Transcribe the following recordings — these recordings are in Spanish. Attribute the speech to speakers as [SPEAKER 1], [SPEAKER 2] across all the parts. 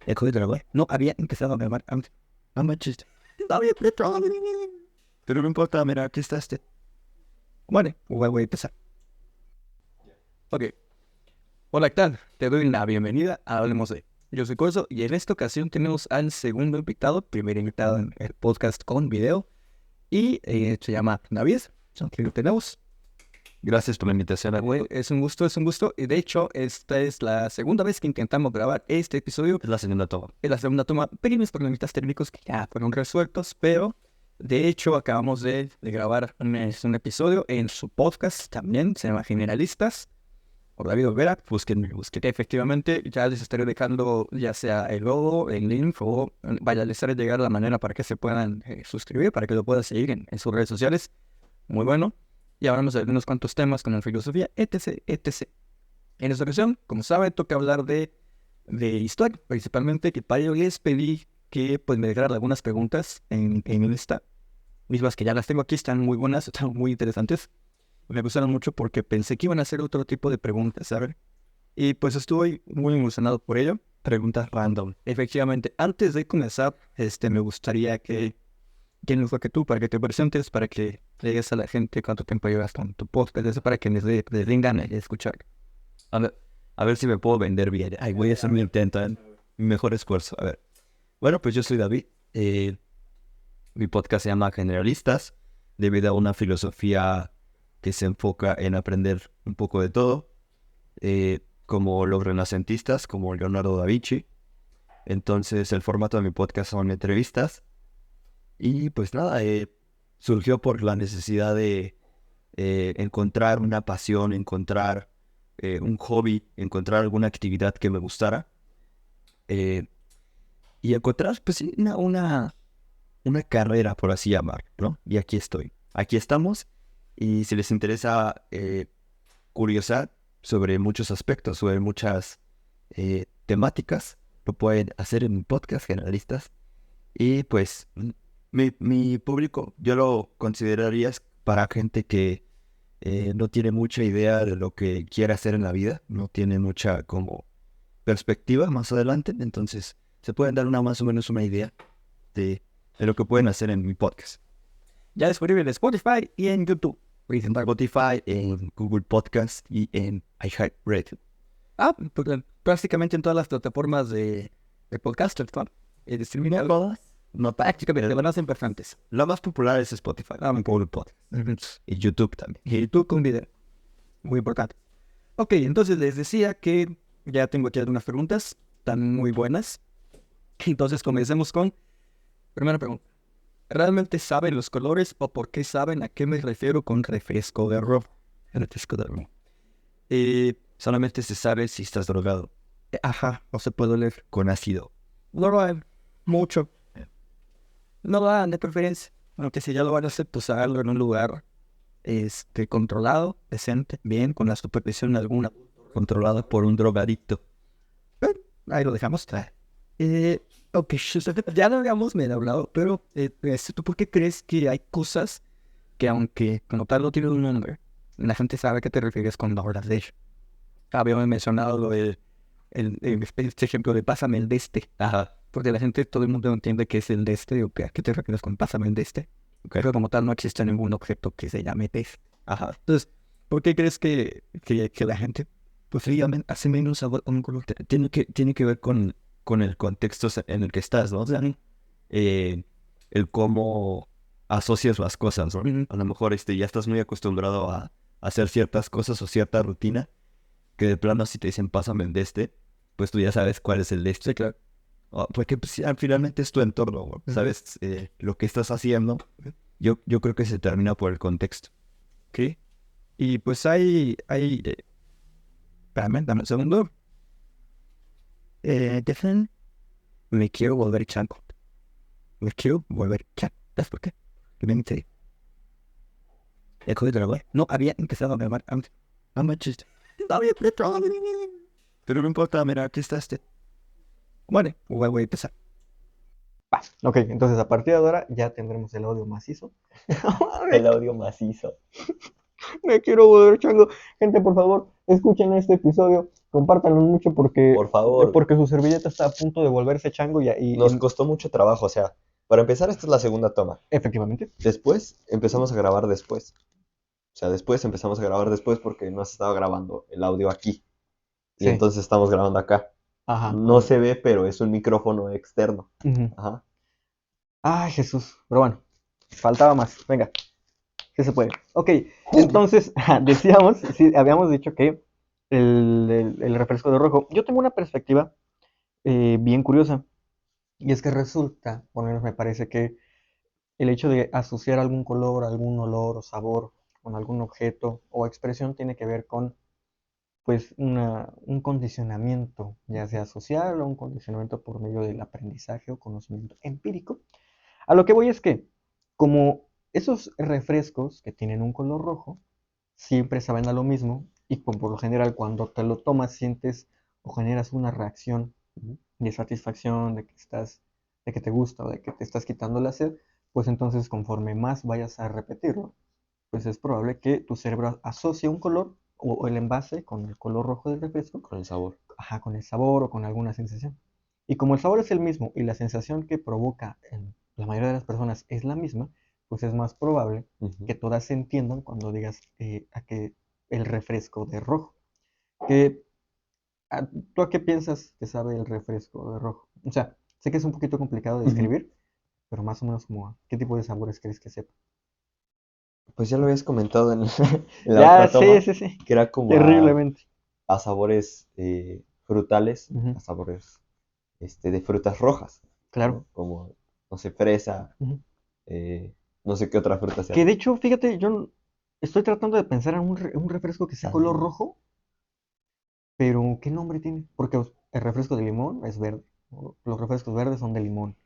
[SPEAKER 1] Dejó de grabar. No había empezado a grabar antes. No manches. Pero no importa, mira, aquí está este. Bueno, voy a empezar. Ok. Hola, ¿qué tal? Te doy la bienvenida a Hablemos de. Yo soy Corso y en esta ocasión tenemos al segundo invitado, primer invitado en el podcast con video, y se llama David. Aquí lo tenemos.
[SPEAKER 2] Gracias por la invitación, güey.
[SPEAKER 1] Es un gusto, es un gusto. Y de hecho, esta es la segunda vez que intentamos grabar este episodio.
[SPEAKER 2] Es la segunda toma.
[SPEAKER 1] Es la segunda toma, pequeños problemitas técnicos que ya fueron resueltos, pero de hecho acabamos de grabar un episodio en su podcast también, se llama Generalistas, por David Olvera. Búsquenme. Efectivamente, ya les estaré dejando ya sea el logo, el link, o vaya, les estaré llegar la manera para que se puedan suscribir, para que lo puedan seguir en sus redes sociales. Muy bueno. Y hablamos de unos cuantos temas con la filosofía, etc, etc. En esta ocasión, como saben, toca hablar de historia, principalmente, que para ello les pedí que pues, me dejaran algunas preguntas en lista, mismas que ya las tengo aquí, están muy buenas, están muy interesantes. Me gustaron mucho porque pensé que iban a hacer otro tipo de preguntas, ¿sabes? Y pues estoy muy emocionado por ello. Preguntas random. Efectivamente, antes de comenzar, me gustaría que, ¿quién mejor que tú, para que te presentes, para que le digas a la gente cuánto tiempo llevas con tu podcast, eso para que les den ganas de escuchar?
[SPEAKER 2] A ver si me puedo vender bien. Ay, voy a hacer mi intento, mi mejor esfuerzo. A ver. Bueno, pues yo soy David. Mi podcast se llama Generalistas, debido a una filosofía que se enfoca en aprender un poco de todo, como los renacentistas, como Leonardo da Vinci. Entonces, el formato de mi podcast son entrevistas. Y pues nada, surgió por la necesidad de encontrar una pasión, encontrar un hobby, encontrar alguna actividad que me gustara, eh, y encontrar pues sí, una carrera, por así llamar, ¿no? Y aquí estoy, aquí estamos, y si les interesa curiosar sobre muchos aspectos, sobre muchas temáticas, lo pueden hacer en mi podcast Generalistas. Y pues mi público yo lo consideraría para gente que no tiene mucha idea de lo que quiere hacer en la vida, no tiene mucha como perspectiva más adelante, entonces se pueden dar más o menos una idea de, de lo que pueden hacer en mi podcast.
[SPEAKER 1] Ya disponible en Spotify y en YouTube.
[SPEAKER 2] En Spotify, en Google Podcast y en iHeartRadio.
[SPEAKER 1] Pues, prácticamente en todas las plataformas de podcasters, ¿no?
[SPEAKER 2] No todas, no
[SPEAKER 1] Prácticamente,
[SPEAKER 2] pero
[SPEAKER 1] van a ser importantes.
[SPEAKER 2] la más popular es Spotify, Google Podcast y YouTube también.
[SPEAKER 1] Y YouTube con video. Muy importante. Ok, entonces les decía que ya tengo aquí algunas preguntas, están muy buenas. Entonces comencemos con primera pregunta. ¿Realmente saben los colores o por qué saben a qué me refiero con refresco de rojo? Refresco de rojo.
[SPEAKER 2] Solamente se sabe si estás drogado
[SPEAKER 1] Ajá, no se puede leer.
[SPEAKER 2] con ácido.
[SPEAKER 1] No lo hay mucho. No lo hagan de preferencia. Aunque si ya lo van a hacer, pues háganlo en un lugar controlado, decente, bien, con la supervisión alguna.
[SPEAKER 2] Controlado por un drogadicto.
[SPEAKER 1] Ahí lo dejamos. Ok, ya lo habíamos medio hablado, pero ¿tú por qué crees que hay cosas que aunque como tal no tienen un nombre, la gente sabe a qué te refieres cuando hablas de ello? Habíamos mencionado este ejemplo de pásame el de este.
[SPEAKER 2] Ajá.
[SPEAKER 1] Porque la gente, todo el mundo entiende que es el de este, o que a qué te refieres con pásame el de este. Pero como tal no existe ningún objeto que se llame de este.
[SPEAKER 2] Ajá.
[SPEAKER 1] Entonces, ¿por qué crees que la gente pues hace menos sabor con un color?
[SPEAKER 2] Tiene que ver con el contexto en el que estás, ¿no? O sea, el cómo asocias las cosas, ¿no? A lo mejor ya estás muy acostumbrado a hacer ciertas cosas o cierta rutina, que de plano si te dicen pásame el de este, pues tú ya sabes cuál es el de este.
[SPEAKER 1] Sí, claro.
[SPEAKER 2] Porque pues, finalmente es tu entorno, ¿sabes? Lo que estás haciendo, yo creo que se termina por el contexto.
[SPEAKER 1] ¿Qué? Y pues espérame, dame un segundo. Dicen, me quiero volver chango. Me quiero volver chango. ¿Sabes por qué? Que me metí. Dejó de grabar. No había empezado a grabar antes.
[SPEAKER 2] No manches. Pero no importa, mira, aquí está este.
[SPEAKER 1] Bueno, voy a empezar.
[SPEAKER 3] Ok, entonces a partir de ahora ya tendremos el audio macizo.
[SPEAKER 4] El audio macizo.
[SPEAKER 3] Me quiero volver chango. Gente, por favor, escuchen este episodio Compártanlo mucho porque,
[SPEAKER 2] Por favor.
[SPEAKER 3] porque su servilleta está a punto de volverse chango y
[SPEAKER 2] Nos costó mucho trabajo, o sea, para empezar, esta es la segunda toma.
[SPEAKER 3] efectivamente.
[SPEAKER 2] Después empezamos a grabar después. O sea, después empezamos a grabar después porque no se estaba grabando el audio aquí. Y
[SPEAKER 3] Sí.
[SPEAKER 2] entonces estamos grabando acá.
[SPEAKER 3] Ajá.
[SPEAKER 2] No se ve, pero es un micrófono externo.
[SPEAKER 3] Ujú.
[SPEAKER 2] Ajá.
[SPEAKER 3] Ay, Jesús. Pero bueno, faltaba más. Venga, ¿qué se puede? Ok, entonces decíamos, sí, habíamos dicho que el refresco de rojo. Yo tengo una perspectiva bien curiosa. Y es que resulta, por lo menos me parece que el hecho de asociar algún color, algún olor o sabor con algún objeto o expresión tiene que ver con pues un condicionamiento, ya sea social o un condicionamiento por medio del aprendizaje o conocimiento empírico. A lo que voy es que, como esos refrescos que tienen un color rojo, siempre saben a lo mismo y por lo general cuando te lo tomas sientes o generas una reacción de satisfacción, de que te gusta o de que te estás quitando la sed, pues entonces conforme más vayas a repetirlo, pues es probable que tu cerebro asocie un color o el envase con el color rojo del refresco,
[SPEAKER 2] Con el sabor.
[SPEAKER 3] ajá, con el sabor o con alguna sensación. Y como el sabor es el mismo y la sensación que provoca en la mayoría de las personas es la misma, pues es más probable
[SPEAKER 2] Ujú.
[SPEAKER 3] que todas se entiendan cuando digas a que el refresco de rojo. Que, ¿Tú a qué piensas que sabe el refresco de rojo? O sea, sé que es un poquito complicado de
[SPEAKER 2] Ujú.
[SPEAKER 3] describir, pero más o menos como qué tipo de sabores crees que sepa.
[SPEAKER 2] Pues ya lo habías comentado en, en la
[SPEAKER 3] Ya,
[SPEAKER 2] otra
[SPEAKER 3] sí,
[SPEAKER 2] toma,
[SPEAKER 3] sí, sí,
[SPEAKER 2] que era como
[SPEAKER 3] terriblemente.
[SPEAKER 2] a sabores frutales,
[SPEAKER 3] Ujú,
[SPEAKER 2] a sabores de frutas rojas,
[SPEAKER 3] claro.
[SPEAKER 2] ¿no? Como, no sé, fresa,
[SPEAKER 3] Ujú.
[SPEAKER 2] eh, no sé qué otra fruta sea.
[SPEAKER 3] Que de hecho, fíjate, estoy tratando de pensar en un refresco que sea
[SPEAKER 2] Ah,
[SPEAKER 3] color rojo, pero ¿qué nombre tiene? Porque el refresco de limón es verde. Los refrescos verdes son de limón.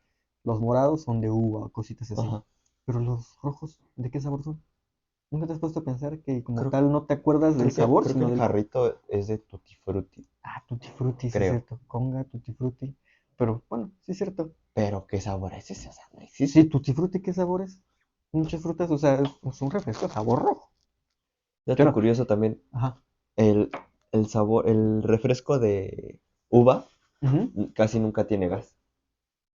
[SPEAKER 3] Los morados son de uva, cositas así.
[SPEAKER 2] ajá.
[SPEAKER 3] Pero los rojos, ¿de qué sabor son? ¿Nunca te has puesto a pensar que como
[SPEAKER 2] Creo,
[SPEAKER 3] tal no te acuerdas del sabor,
[SPEAKER 2] creo que
[SPEAKER 3] sino
[SPEAKER 2] el
[SPEAKER 3] del...
[SPEAKER 2] jarrito es de Tutti Frutti,
[SPEAKER 3] Ah, tutti frutti, sí es
[SPEAKER 2] creo.
[SPEAKER 3] cierto. Conga, tutti frutti. Pero bueno, sí es cierto.
[SPEAKER 2] Pero ¿qué sabor es ese? O sea, no
[SPEAKER 3] Sí,
[SPEAKER 2] existe.
[SPEAKER 3] tutti frutti, ¿qué sabores? Muchas frutas, o sea, es un refresco de sabor rojo. Yo
[SPEAKER 2] Dato
[SPEAKER 3] no.
[SPEAKER 2] curioso también,
[SPEAKER 3] Ajá.
[SPEAKER 2] el, el sabor, el refresco de uva
[SPEAKER 3] Ujú.
[SPEAKER 2] casi nunca tiene gas.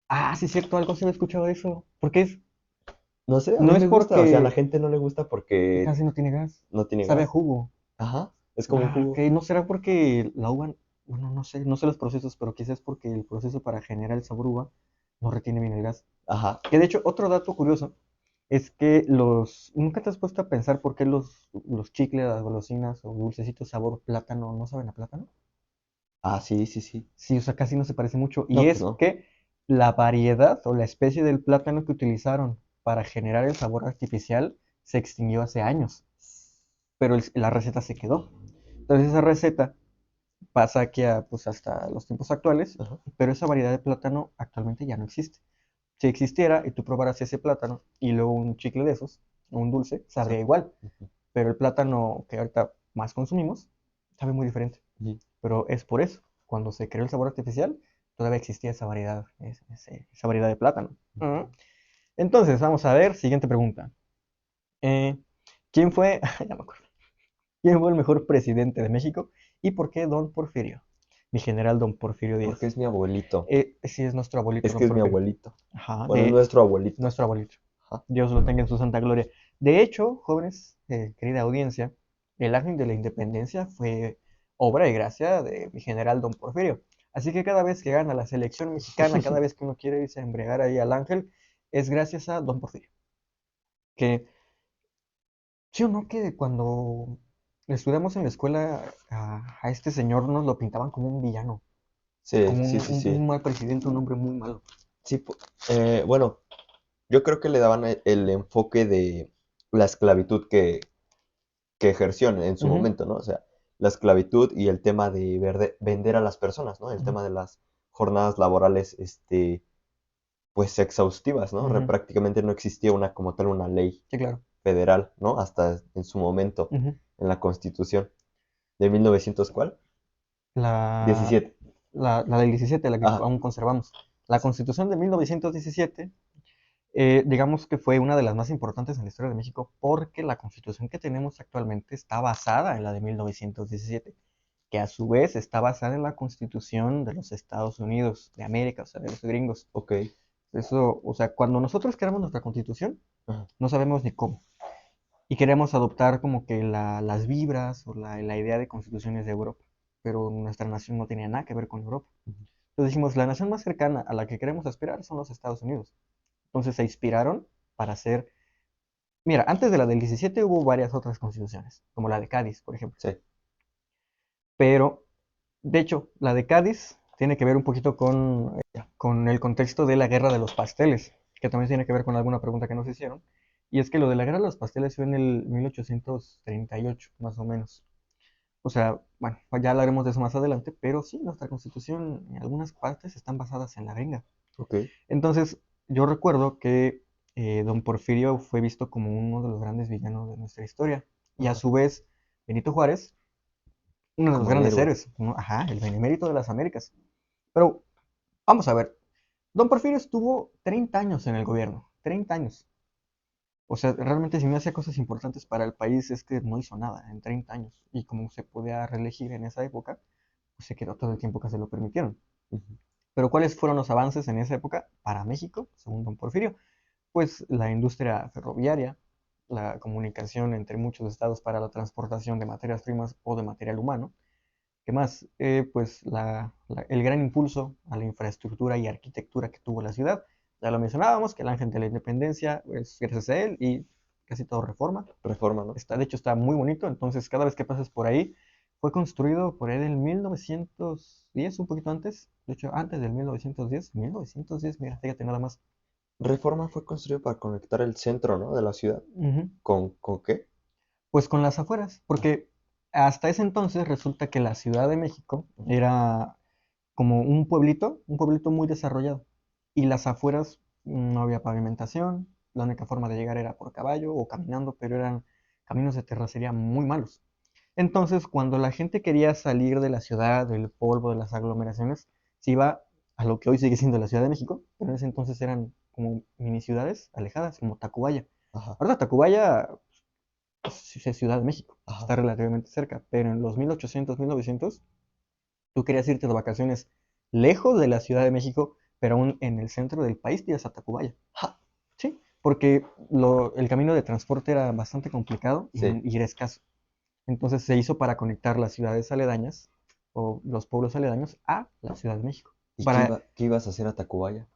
[SPEAKER 3] Ah, sí es cierto, algo se me ha escuchado de eso. ¿Por qué es?
[SPEAKER 2] No sé, a
[SPEAKER 3] No
[SPEAKER 2] mí
[SPEAKER 3] es
[SPEAKER 2] me gusta, o sea, a la
[SPEAKER 3] porque
[SPEAKER 2] gente no le gusta porque
[SPEAKER 3] casi no tiene gas.
[SPEAKER 2] no tiene
[SPEAKER 3] Sabe a
[SPEAKER 2] gas.
[SPEAKER 3] jugo.
[SPEAKER 2] Ajá, es como un
[SPEAKER 3] Ah, ok.
[SPEAKER 2] jugo.
[SPEAKER 3] ¿No será porque la uva, bueno, no sé los procesos, pero quizás porque el proceso para generar el sabor uva no retiene bien el gas?
[SPEAKER 2] Ajá.
[SPEAKER 3] Que de hecho, otro dato curioso es que ¿nunca te has puesto a pensar por qué los chicles, las golosinas o dulcecitos sabor plátano no saben a plátano?
[SPEAKER 2] Ah, sí, sí, sí.
[SPEAKER 3] Sí, o sea, casi no se parece mucho. Y
[SPEAKER 2] No, pues
[SPEAKER 3] es
[SPEAKER 2] no.
[SPEAKER 3] que la variedad o la especie del plátano que utilizaron para generar el sabor artificial se extinguió hace años, pero la receta se quedó. Entonces esa receta pasa aquí pues hasta los tiempos actuales,
[SPEAKER 2] Ajá.
[SPEAKER 3] pero esa variedad de plátano actualmente ya no existe. Si existiera y tú probaras ese plátano y luego un chicle de esos, o un dulce, sabría igual,
[SPEAKER 2] Ujú,
[SPEAKER 3] pero el plátano que ahorita más consumimos sabe muy diferente.
[SPEAKER 2] ujú.
[SPEAKER 3] Pero es por eso, cuando se creó el sabor artificial, todavía existía esa variedad, esa variedad de plátano. Ujú. Entonces, vamos a ver, siguiente pregunta. Eh, ¿Quién fue, ya me acuerdo, quién fue el mejor presidente de México y por qué Don Porfirio? Mi general Don Porfirio
[SPEAKER 2] Porque
[SPEAKER 3] Díaz.
[SPEAKER 2] es mi abuelito.
[SPEAKER 3] Sí, es nuestro abuelito
[SPEAKER 2] Es
[SPEAKER 3] Don
[SPEAKER 2] que es mi
[SPEAKER 3] Porfirio.
[SPEAKER 2] abuelito.
[SPEAKER 3] Ajá,
[SPEAKER 2] Bueno, es nuestro abuelito.
[SPEAKER 3] nuestro abuelito.
[SPEAKER 2] Ajá.
[SPEAKER 3] Dios lo tenga en su santa gloria. De hecho, jóvenes, querida audiencia, el ángel de la independencia fue obra y gracia de mi general Don Porfirio. Así que cada vez que gana la selección mexicana, cada vez que uno quiere irse a embriagar ahí al ángel, es gracias a Don Porfirio. Que, sí o no, que cuando estudiamos en la escuela a este señor nos lo pintaban como un villano,
[SPEAKER 2] Sí,
[SPEAKER 3] como
[SPEAKER 2] sí, sí,
[SPEAKER 3] un
[SPEAKER 2] sí.
[SPEAKER 3] mal presidente, un hombre muy malo.
[SPEAKER 2] Sí, bueno, yo creo que le daban el enfoque de la esclavitud que ejerció en su
[SPEAKER 3] Ujú,
[SPEAKER 2] momento, ¿no? O sea, la esclavitud y el tema de vender a las personas, ¿no? El
[SPEAKER 3] ujú,
[SPEAKER 2] tema de las jornadas laborales, pues exhaustivas, ¿no?
[SPEAKER 3] ujú.
[SPEAKER 2] Prácticamente no existía una como tal una ley
[SPEAKER 3] Sí, claro.
[SPEAKER 2] federal, ¿no? Hasta en su momento,
[SPEAKER 3] Ujú.
[SPEAKER 2] en la Constitución de 1900, ¿cuál?
[SPEAKER 3] La,
[SPEAKER 2] 17.
[SPEAKER 3] la del 17, la que
[SPEAKER 2] Ah,
[SPEAKER 3] aún conservamos. La Constitución de 1917, digamos que fue una de las más importantes en la historia de México porque la Constitución que tenemos actualmente está basada en la de 1917, que a su vez está basada en la Constitución de los Estados Unidos de América, o sea, de los gringos.
[SPEAKER 4] Ok.
[SPEAKER 3] Eso, o sea, cuando nosotros creamos nuestra Constitución,
[SPEAKER 4] Ajá.
[SPEAKER 3] no sabemos ni cómo. Y queremos adoptar como que las vibras o la idea de constituciones de Europa. Pero nuestra nación no tenía nada que ver con Europa. Entonces dijimos, la nación más cercana a la que queremos aspirar son los Estados Unidos. Entonces se inspiraron para hacer... Mira, antes de la del 17 hubo varias otras constituciones, como la de Cádiz, por ejemplo.
[SPEAKER 4] Sí.
[SPEAKER 3] Pero, de hecho, la de Cádiz tiene que ver un poquito con el contexto de la Guerra de los Pasteles, que también tiene que ver con alguna pregunta que nos hicieron. Y es que lo de la Guerra de los Pasteles fue en el 1838, más o menos. O sea, bueno, ya hablaremos de eso más adelante, pero sí, nuestra constitución en algunas partes están basadas en la gringa.
[SPEAKER 4] Ok.
[SPEAKER 3] Entonces, yo recuerdo que don Porfirio fue visto como uno de los grandes villanos de nuestra historia. Y a
[SPEAKER 4] Ajá.
[SPEAKER 3] su vez, Benito Juárez, uno de los
[SPEAKER 4] Como el
[SPEAKER 3] grandes
[SPEAKER 4] héroe.
[SPEAKER 3] héroes, ajá, el benemérito de las Américas. Pero vamos a ver, don Porfirio estuvo 30 años en el gobierno, 30 años. O sea, realmente si no hacía cosas importantes para el país es que no hizo nada en 30 años. Y como se podía reelegir en esa época, pues se quedó todo el tiempo que se lo permitieron.
[SPEAKER 4] Ujú.
[SPEAKER 3] Pero ¿cuáles fueron los avances en esa época para México, según don Porfirio? Pues la industria ferroviaria, la comunicación entre muchos estados para la transportación de materias primas o de material humano. ¿Qué más? Pues el gran impulso a la infraestructura y arquitectura que tuvo la ciudad. Ya lo mencionábamos, que el Ángel de la Independencia es gracias a él y casi todo Reforma.
[SPEAKER 4] Reforma, ¿no?
[SPEAKER 3] De hecho, está muy bonito, entonces cada vez que pases por ahí, fue construido por él en 1910, un poquito antes. De hecho, antes del 1910. 1910, mira, fíjate nada más.
[SPEAKER 4] Reforma fue construido para conectar el centro, ¿no? De la ciudad.
[SPEAKER 3] Ujú.
[SPEAKER 4] ¿Con qué?
[SPEAKER 3] Pues con las afueras, porque hasta ese entonces resulta que la Ciudad de México era como un pueblito muy desarrollado. Y las afueras no había pavimentación, la única forma de llegar era por caballo o caminando, pero eran caminos de terracería muy malos. Entonces, cuando la gente quería salir de la ciudad, del polvo, de las aglomeraciones, se iba a lo que hoy sigue siendo la Ciudad de México, pero en ese entonces eran como mini ciudades alejadas, como Tacubaya.
[SPEAKER 4] Ajá.
[SPEAKER 3] Ahora Tacubaya pues, es Ciudad de México,
[SPEAKER 4] Ajá.
[SPEAKER 3] está relativamente cerca, pero en los 1800, 1900, tú querías irte de vacaciones lejos de la Ciudad de México, pero aún en el centro del país, te ibas a Tacubaya.
[SPEAKER 4] Ja.
[SPEAKER 3] Sí, porque el camino de transporte era bastante complicado
[SPEAKER 4] Sí.
[SPEAKER 3] y era escaso. Entonces se hizo para conectar las ciudades aledañas o los pueblos aledaños a la Ciudad de México.
[SPEAKER 4] ¿Y
[SPEAKER 3] Para,
[SPEAKER 4] qué ibas a hacer a Tacubaya?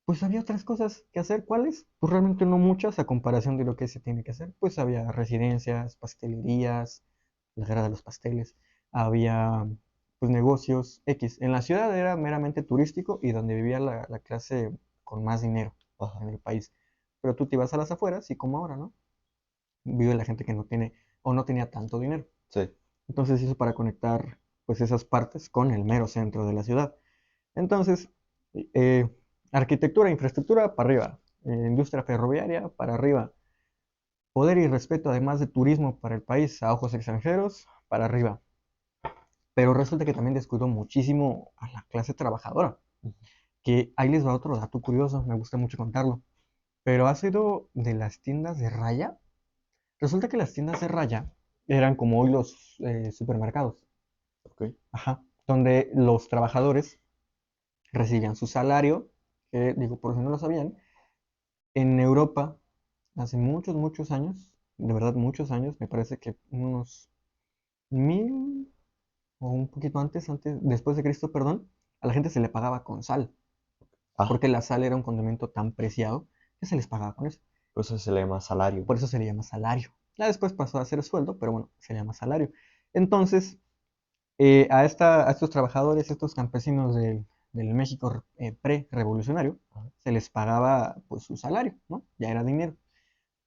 [SPEAKER 3] pues había otras cosas que hacer. ¿Cuáles? Pues realmente no muchas a comparación de lo que se tiene que hacer. Pues había residencias, pastelerías, la guerra de los pasteles, había pues negocios X. En la ciudad era meramente turístico y donde vivía la clase con más dinero
[SPEAKER 4] Ajá.
[SPEAKER 3] en el país. Pero tú te ibas a las afueras y como ahora, ¿no? Vive la gente que no tiene o no tenía tanto dinero.
[SPEAKER 4] Sí.
[SPEAKER 3] Entonces hizo para conectar pues esas partes con el mero centro de la ciudad. Entonces, eh, arquitectura, infraestructura para arriba, industria ferroviaria para arriba, poder y respeto además de turismo para el país a ojos extranjeros para arriba. Pero resulta que también descuidó muchísimo a la clase trabajadora,
[SPEAKER 4] Ujú.
[SPEAKER 3] que ahí les va otro dato curioso, me gusta mucho contarlo. Pero ha sido de las tiendas de raya. Resulta que las tiendas de raya eran como hoy los supermercados.
[SPEAKER 4] Ok.
[SPEAKER 3] Ajá, donde los trabajadores recibían su salario, que digo, por si no lo sabían, en Europa, hace muchos, muchos años, de verdad muchos años, me parece que unos 1000 o un poquito antes, después de Cristo, perdón, a la gente se le pagaba con sal,
[SPEAKER 4] Ah,
[SPEAKER 3] porque la sal era un condimento tan preciado que se les pagaba con eso.
[SPEAKER 4] por eso se le llama salario.
[SPEAKER 3] Por eso se le llama salario. Ya después pasó a ser sueldo, pero bueno, se le llama salario. Entonces, a estos trabajadores, estos campesinos del México pre-revolucionario,
[SPEAKER 4] Ajá.
[SPEAKER 3] se les pagaba pues su salario, ¿no? Ya era dinero.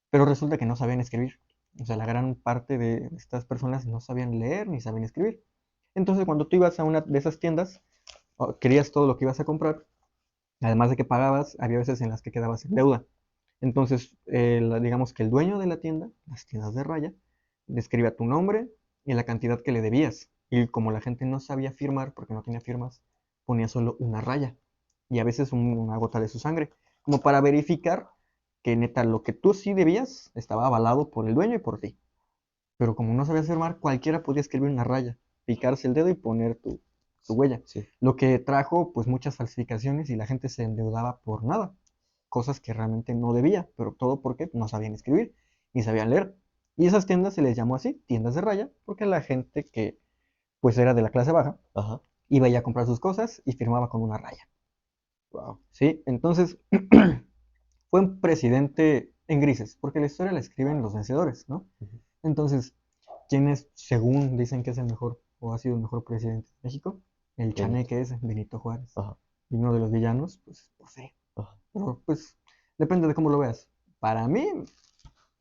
[SPEAKER 3] Pero resulta que no sabían escribir. O sea, la gran parte de estas personas no sabían leer ni sabían escribir. Entonces, cuando tú ibas a una de esas tiendas, o querías todo lo que ibas a comprar, además de que pagabas, había veces en las que quedabas en deuda. Entonces, digamos que el dueño de la tienda, las tiendas de raya, le escribía tu nombre y la cantidad que le debías. Y como la gente no sabía firmar, porque no tenía firmas, ponía solo una raya y a veces una gota de su sangre, como para verificar que neta lo que tú sí debías estaba avalado por el dueño y por ti. Pero como no sabías firmar, cualquiera podía escribir una raya. picarse el dedo y poner tu huella.
[SPEAKER 4] Sí.
[SPEAKER 3] Lo que trajo pues muchas falsificaciones y la gente se endeudaba por nada, cosas que realmente no debía, pero todo porque no sabían escribir ni sabían leer. Y esas tiendas se les llamó así, tiendas de raya, porque la gente que pues era de la clase baja
[SPEAKER 4] Ajá.
[SPEAKER 3] iba ya a comprar sus cosas y firmaba con una raya.
[SPEAKER 4] Wow.
[SPEAKER 3] ¿Sí? Entonces fue un presidente en grises, porque la historia la escriben los vencedores, ¿no?
[SPEAKER 4] Ujú.
[SPEAKER 3] Entonces, ¿quién es, según dicen que es el mejor o ha sido el mejor presidente de México? El
[SPEAKER 4] Benito.
[SPEAKER 3] chaneque ese, Benito Juárez.
[SPEAKER 4] Ajá.
[SPEAKER 3] Y uno de los villanos, pues, por fe.
[SPEAKER 4] Ajá.
[SPEAKER 3] Pero, pues, depende de cómo lo veas. Para mí,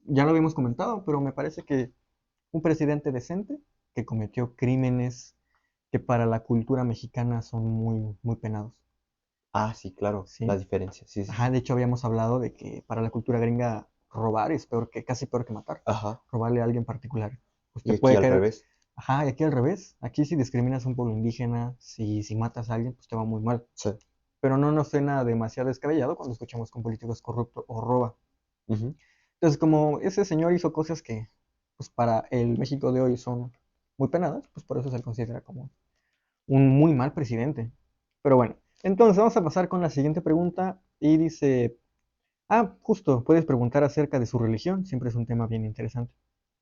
[SPEAKER 3] ya lo habíamos comentado, pero me parece que un presidente decente que cometió crímenes que para la cultura mexicana son muy, muy penados.
[SPEAKER 4] Ah, sí, claro.
[SPEAKER 3] Sí.
[SPEAKER 4] La diferencia. Sí, sí,
[SPEAKER 3] Ajá,
[SPEAKER 4] sí.
[SPEAKER 3] de hecho habíamos hablado de que para la cultura gringa robar es peor que, casi peor que matar.
[SPEAKER 4] Ajá.
[SPEAKER 3] Robarle a alguien particular. Pues
[SPEAKER 4] Y
[SPEAKER 3] te
[SPEAKER 4] aquí
[SPEAKER 3] puede
[SPEAKER 4] al
[SPEAKER 3] caer.
[SPEAKER 4] revés.
[SPEAKER 3] Ajá, y aquí al revés. Aquí si discriminas a un pueblo indígena, si matas a alguien, pues te va muy mal.
[SPEAKER 4] Sí.
[SPEAKER 3] Pero no nos suena demasiado descabellado cuando escuchamos que un político es corrupto o roba.
[SPEAKER 4] Ujú.
[SPEAKER 3] Entonces, como ese señor hizo cosas que, pues para el México de hoy son muy penadas, pues por eso se le considera como un muy mal presidente. Pero bueno, entonces vamos a pasar con la siguiente pregunta y dice, justo, puedes preguntar acerca de su religión, siempre es un tema bien interesante,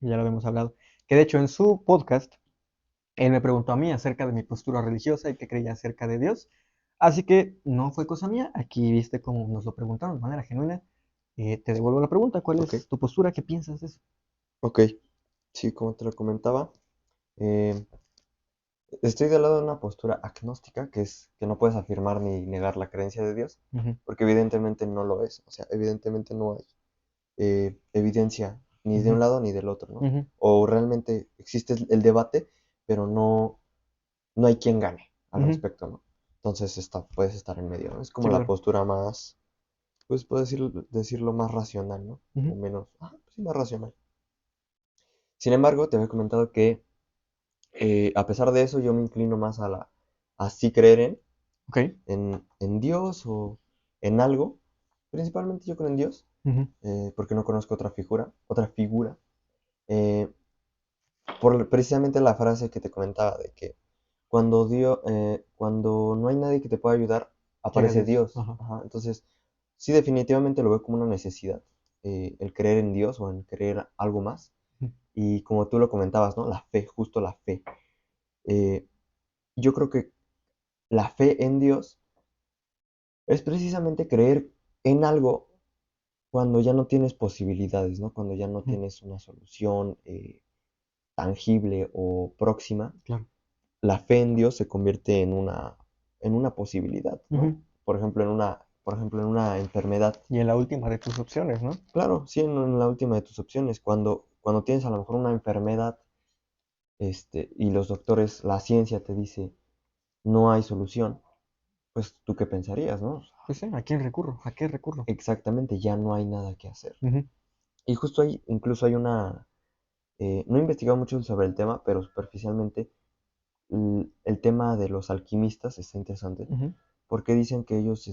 [SPEAKER 3] ya lo habíamos hablado, que de hecho en su podcast, él me preguntó a mí acerca de mi postura religiosa y qué creía acerca de Dios, así que no fue cosa mía, aquí viste cómo nos lo preguntaron de manera genuina, te devuelvo la pregunta, ¿cuál
[SPEAKER 4] Ok.
[SPEAKER 3] es tu postura? ¿Qué piensas de eso?
[SPEAKER 4] Ok. Sí, como te lo comentaba, eh, estoy del lado de una postura agnóstica, que es que no puedes afirmar ni negar la creencia de Dios,
[SPEAKER 3] Ujú,
[SPEAKER 4] porque evidentemente no lo es. O sea, evidentemente no hay evidencia ni de
[SPEAKER 3] ujú,
[SPEAKER 4] un lado ni del otro, ¿no?
[SPEAKER 3] ujú,
[SPEAKER 4] O realmente existe el debate, pero no hay quien gane al
[SPEAKER 3] ujú.
[SPEAKER 4] respecto, ¿no? Entonces puedes estar en medio, ¿no? Es como
[SPEAKER 3] Sí,
[SPEAKER 4] la
[SPEAKER 3] claro.
[SPEAKER 4] postura más, pues puedo decirlo más racional, ¿no? O
[SPEAKER 3] Ujú,
[SPEAKER 4] menos, sí, más racional. Sin embargo, te había comentado que a pesar de eso, yo me inclino más a sí creer
[SPEAKER 3] ok.
[SPEAKER 4] en Dios o en algo. Principalmente yo creo en Dios,
[SPEAKER 3] Ujú,
[SPEAKER 4] porque no conozco otra figura. eh, por precisamente la frase que te comentaba de que cuando no hay nadie que te pueda ayudar,
[SPEAKER 3] llega
[SPEAKER 4] aparece
[SPEAKER 3] Dios.
[SPEAKER 4] Dios.
[SPEAKER 3] Ajá.
[SPEAKER 4] Ajá. Entonces, sí, definitivamente lo veo como una necesidad, el creer en Dios o en creer algo más.
[SPEAKER 3] Ujú,
[SPEAKER 4] Y como tú lo comentabas, ¿no? La fe, justo la fe. Eh, yo creo que la fe en Dios es precisamente creer en algo cuando ya no tienes posibilidades, ¿no? Cuando ya no
[SPEAKER 3] ujú,
[SPEAKER 4] tienes una solución tangible o próxima.
[SPEAKER 3] claro.
[SPEAKER 4] La fe en Dios se convierte en una posibilidad, ¿no?
[SPEAKER 3] Ujú.
[SPEAKER 4] Por ejemplo, en una enfermedad.
[SPEAKER 3] Y en la última de tus opciones, ¿no?
[SPEAKER 4] Claro, sí, en la última de tus opciones. Cuando tienes a lo mejor una enfermedad, y los doctores, la ciencia te dice, no hay solución, pues tú qué pensarías, ¿no?
[SPEAKER 3] Pues sí, ¿a quién recurro? ¿A qué recurro?
[SPEAKER 4] Exactamente, ya no hay nada que hacer.
[SPEAKER 3] Ujú,
[SPEAKER 4] Y justo ahí, incluso hay no he investigado mucho sobre el tema, pero superficialmente, el tema de los alquimistas está interesante,
[SPEAKER 3] ujú,
[SPEAKER 4] porque dicen que ellos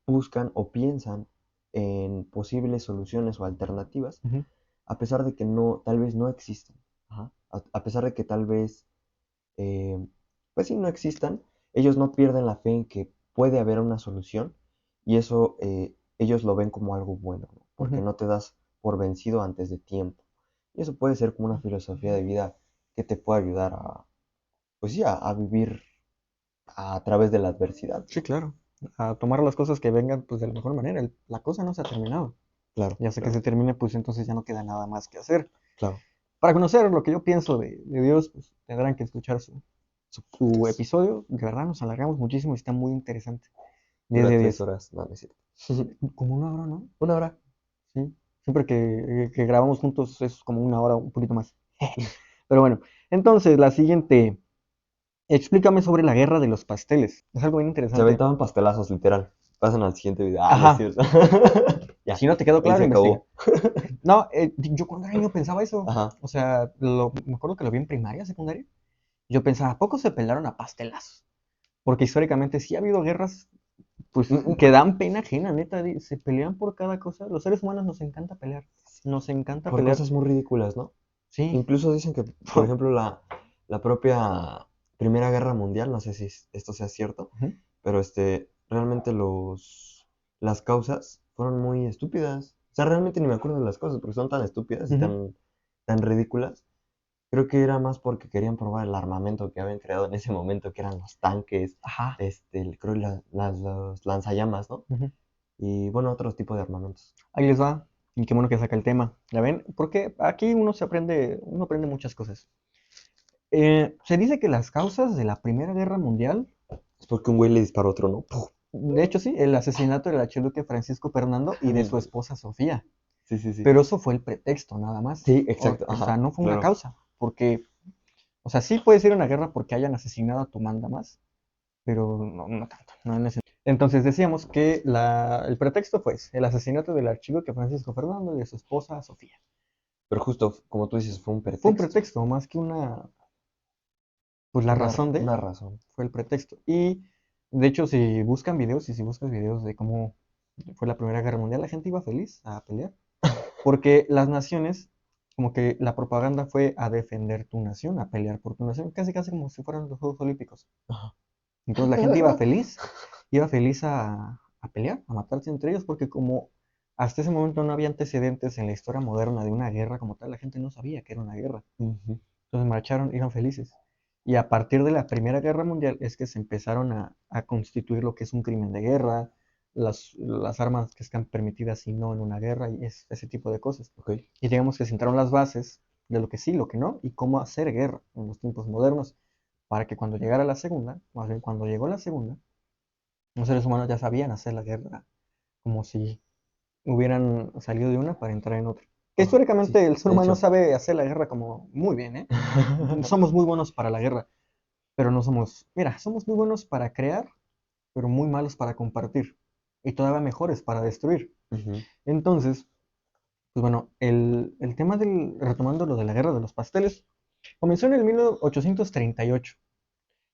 [SPEAKER 4] buscan o piensan en posibles soluciones o alternativas,
[SPEAKER 3] ujú,
[SPEAKER 4] a pesar de que tal vez no existan. Ajá. A pesar de que tal vez, eh, pues sí, no existan, ellos no pierden la fe en que puede haber una solución y eso ellos lo ven como algo bueno, ¿no? Porque
[SPEAKER 3] ujú.
[SPEAKER 4] no te das por vencido antes de tiempo. Y eso puede ser como una filosofía de vida que te puede ayudar pues sí, a vivir a través de la adversidad,
[SPEAKER 3] Sí,
[SPEAKER 4] ¿no?
[SPEAKER 3] claro. A tomar las cosas que vengan, pues de la mejor manera. La cosa no se ha terminado.
[SPEAKER 4] Claro,
[SPEAKER 3] Y hasta que
[SPEAKER 4] claro,
[SPEAKER 3] se termine, pues entonces ya no queda nada más que hacer.
[SPEAKER 4] claro.
[SPEAKER 3] Para conocer lo que yo pienso de Dios, pues tendrán que escuchar
[SPEAKER 4] Su
[SPEAKER 3] su
[SPEAKER 4] podcast
[SPEAKER 3] episodio. De verdad, nos alargamos muchísimo y está muy interesante. 10
[SPEAKER 4] dura
[SPEAKER 3] de
[SPEAKER 4] 3
[SPEAKER 3] 10.
[SPEAKER 4] horas, no, no es cierto.
[SPEAKER 3] Como una hora, ¿no?
[SPEAKER 4] Una hora.
[SPEAKER 3] Sí. Siempre que grabamos juntos es como una hora, un poquito más. Pero bueno, entonces la siguiente. Explícame sobre la guerra de los pasteles. Es algo bien
[SPEAKER 4] Se
[SPEAKER 3] interesante.
[SPEAKER 4] aventaban pastelazos, literal. Pasan al siguiente video. No es
[SPEAKER 3] Ajá.
[SPEAKER 4] cierto. Ya,
[SPEAKER 3] Si no te quedó
[SPEAKER 4] ahí
[SPEAKER 3] claro,
[SPEAKER 4] se
[SPEAKER 3] investiga.
[SPEAKER 4] acabó.
[SPEAKER 3] No, yo cuando era niño pensaba eso.
[SPEAKER 4] Ajá.
[SPEAKER 3] O sea, me acuerdo que lo vi en primaria, secundaria. Yo pensaba, ¿a poco se pelearon a pastelazos? Porque históricamente sí ha habido guerras, pues, que dan pena ajena, neta. Se pelean por cada cosa. Los seres humanos nos encanta pelear. Nos encanta
[SPEAKER 4] Por
[SPEAKER 3] pelear.
[SPEAKER 4] cosas muy ridículas, ¿no?
[SPEAKER 3] Sí.
[SPEAKER 4] Incluso dicen que, por ejemplo, la propia Primera Guerra Mundial, no sé si esto sea cierto,
[SPEAKER 3] Ujú.
[SPEAKER 4] pero realmente las causas fueron muy estúpidas. O sea, realmente ni me acuerdo de las cosas porque son tan estúpidas y
[SPEAKER 3] Ujú.
[SPEAKER 4] tan ridículas. Creo que era más porque querían probar el armamento que habían creado en ese momento, que eran los tanques,
[SPEAKER 3] Ajá.
[SPEAKER 4] creo los lanzallamas, ¿no?
[SPEAKER 3] Ujú.
[SPEAKER 4] Y bueno, otros tipos de armamentos.
[SPEAKER 3] Ahí les va. Y qué bueno que saca el tema. ¿Ya ven? Porque aquí uno aprende muchas cosas. Se dice que las causas de la Primera Guerra Mundial,
[SPEAKER 4] Es porque un güey le disparó a otro, ¿no? ¡Puf!
[SPEAKER 3] de hecho sí, el asesinato del archiduque Francisco Fernando y de su esposa Sofía.
[SPEAKER 4] Sí, sí, sí.
[SPEAKER 3] Pero eso fue el pretexto, nada más.
[SPEAKER 4] Sí, exacto.
[SPEAKER 3] O sea,
[SPEAKER 4] Ajá,
[SPEAKER 3] no fue una
[SPEAKER 4] claro.
[SPEAKER 3] causa. Porque, o sea, sí puedes ir a una guerra porque hayan asesinado a tu manda más, pero no tanto. No en ese- Entonces decíamos que el pretexto fue ese, el asesinato del archiduque Francisco Fernando y de su esposa Sofía.
[SPEAKER 4] Pero justo, como tú dices, fue un
[SPEAKER 3] Fue un
[SPEAKER 4] pretexto.
[SPEAKER 3] pretexto, más que pues la razón de,
[SPEAKER 4] Una razón.
[SPEAKER 3] fue el pretexto. Y de hecho, si buscan videos y si buscas videos de cómo fue la Primera Guerra Mundial, la gente iba feliz a pelear. Porque las naciones, como que la propaganda fue a defender tu nación, a pelear por tu nación, casi casi como si fueran los Juegos Olímpicos.
[SPEAKER 4] Ajá.
[SPEAKER 3] Entonces la gente iba feliz a pelear, a matarse entre ellos, porque como hasta ese momento no había antecedentes en la historia moderna de una guerra como tal, la gente no sabía que era una guerra.
[SPEAKER 4] Ujú.
[SPEAKER 3] Entonces marcharon, iban felices. Y a partir de la Primera Guerra Mundial es que se empezaron a constituir lo que es un crimen de guerra, las armas que están permitidas y no en una guerra, y ese tipo de cosas.
[SPEAKER 4] Ok.
[SPEAKER 3] Y digamos que sentaron las bases de lo que sí, lo que no, y cómo hacer guerra en los tiempos modernos, para que cuando llegara la segunda, más bien cuando llegó la segunda, los seres humanos ya sabían hacer la guerra, como si hubieran salido de una para entrar en otra. Que
[SPEAKER 4] Oh, sí,
[SPEAKER 3] históricamente el ser
[SPEAKER 4] de
[SPEAKER 3] humano
[SPEAKER 4] hecho.
[SPEAKER 3] sabe hacer la guerra como muy bien, ¿eh? Somos muy buenos para la guerra, pero no somos, mira, somos muy buenos para crear, pero muy malos para compartir, y todavía mejores para destruir.
[SPEAKER 4] Ujú.
[SPEAKER 3] Entonces, pues bueno, el tema retomando lo de la guerra de los pasteles, comenzó en el 1838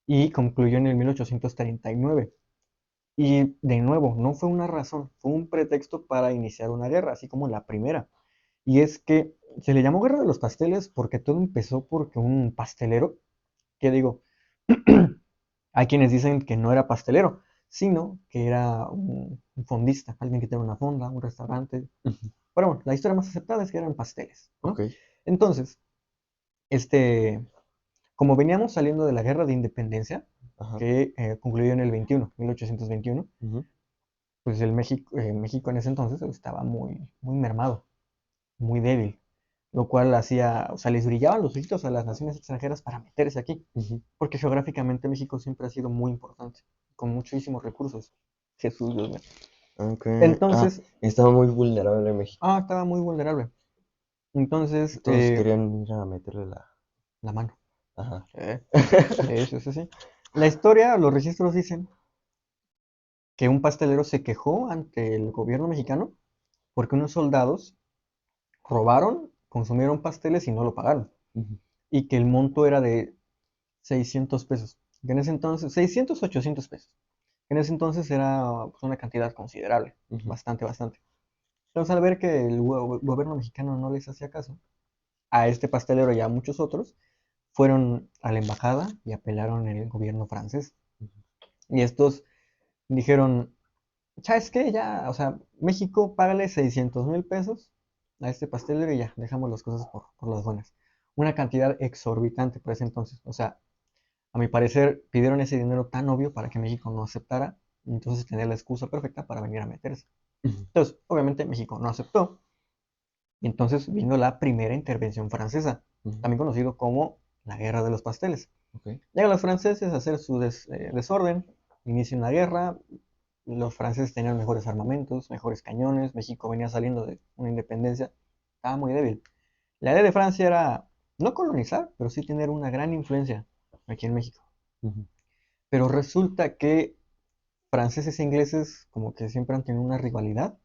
[SPEAKER 3] y concluyó en el 1839. Y de nuevo, no fue una razón, fue un pretexto para iniciar una guerra, así como la primera. Y es que se le llamó Guerra de los Pasteles porque todo empezó porque un pastelero, que digo, hay quienes dicen que no era pastelero, sino que era un fondista, alguien que tenía una fonda, un restaurante.
[SPEAKER 4] Ujú.
[SPEAKER 3] Pero bueno, la historia más aceptada es que eran pasteles,
[SPEAKER 4] Ok.
[SPEAKER 3] ¿no? Entonces, este, como veníamos saliendo de la Guerra de Independencia,
[SPEAKER 4] Ajá.
[SPEAKER 3] que concluyó en el 1821,
[SPEAKER 4] Ujú.
[SPEAKER 3] pues México en ese entonces estaba muy, muy mermado, muy débil, lo cual hacía, o sea, les brillaban los ojitos a las naciones extranjeras para meterse aquí,
[SPEAKER 4] Ujú.
[SPEAKER 3] porque geográficamente México siempre ha sido muy importante, con muchísimos recursos. Jesús, Dios mío.
[SPEAKER 4] Ok.
[SPEAKER 3] Entonces,
[SPEAKER 4] Estaba muy vulnerable México.
[SPEAKER 3] estaba muy vulnerable. Entonces,
[SPEAKER 4] Todos querían ir a meterle la.
[SPEAKER 3] la mano.
[SPEAKER 4] Ajá.
[SPEAKER 3] Sí, sí, sí, sí. La historia, los registros dicen que un pastelero se quejó ante el gobierno mexicano porque unos soldados robaron, consumieron pasteles y no lo pagaron.
[SPEAKER 4] Ujú.
[SPEAKER 3] Y que el monto era de 600 pesos. Que en ese entonces, 600, 800 pesos. En ese entonces era pues, una cantidad considerable,
[SPEAKER 4] Ujú.
[SPEAKER 3] bastante, bastante. Entonces, al ver que el gobierno mexicano no les hacía caso, a este pastelero y a muchos otros, fueron a la embajada y apelaron en el gobierno francés. Y estos dijeron, ¿sabes qué? Ya, o sea, México, págale 600,000 pesos a este pastelero y ya, dejamos las cosas por las buenas. Una cantidad exorbitante por ese entonces. O sea, a mi parecer, pidieron ese dinero tan obvio para que México no aceptara, y entonces tenía la excusa perfecta para venir a meterse.
[SPEAKER 4] Ujú.
[SPEAKER 3] Entonces, obviamente México no aceptó, y entonces vino la primera intervención francesa,
[SPEAKER 4] Ujú.
[SPEAKER 3] también conocido como la Guerra de los Pasteles.
[SPEAKER 4] Ok.
[SPEAKER 3] Llegan los franceses a hacer su desorden, inician la guerra, los franceses tenían mejores armamentos, mejores cañones, México venía saliendo de una independencia, estaba muy débil. La idea de Francia era no colonizar, pero sí tener una gran influencia aquí en México.
[SPEAKER 4] Ujú.
[SPEAKER 3] Pero resulta que franceses e ingleses como que siempre han tenido una rivalidad.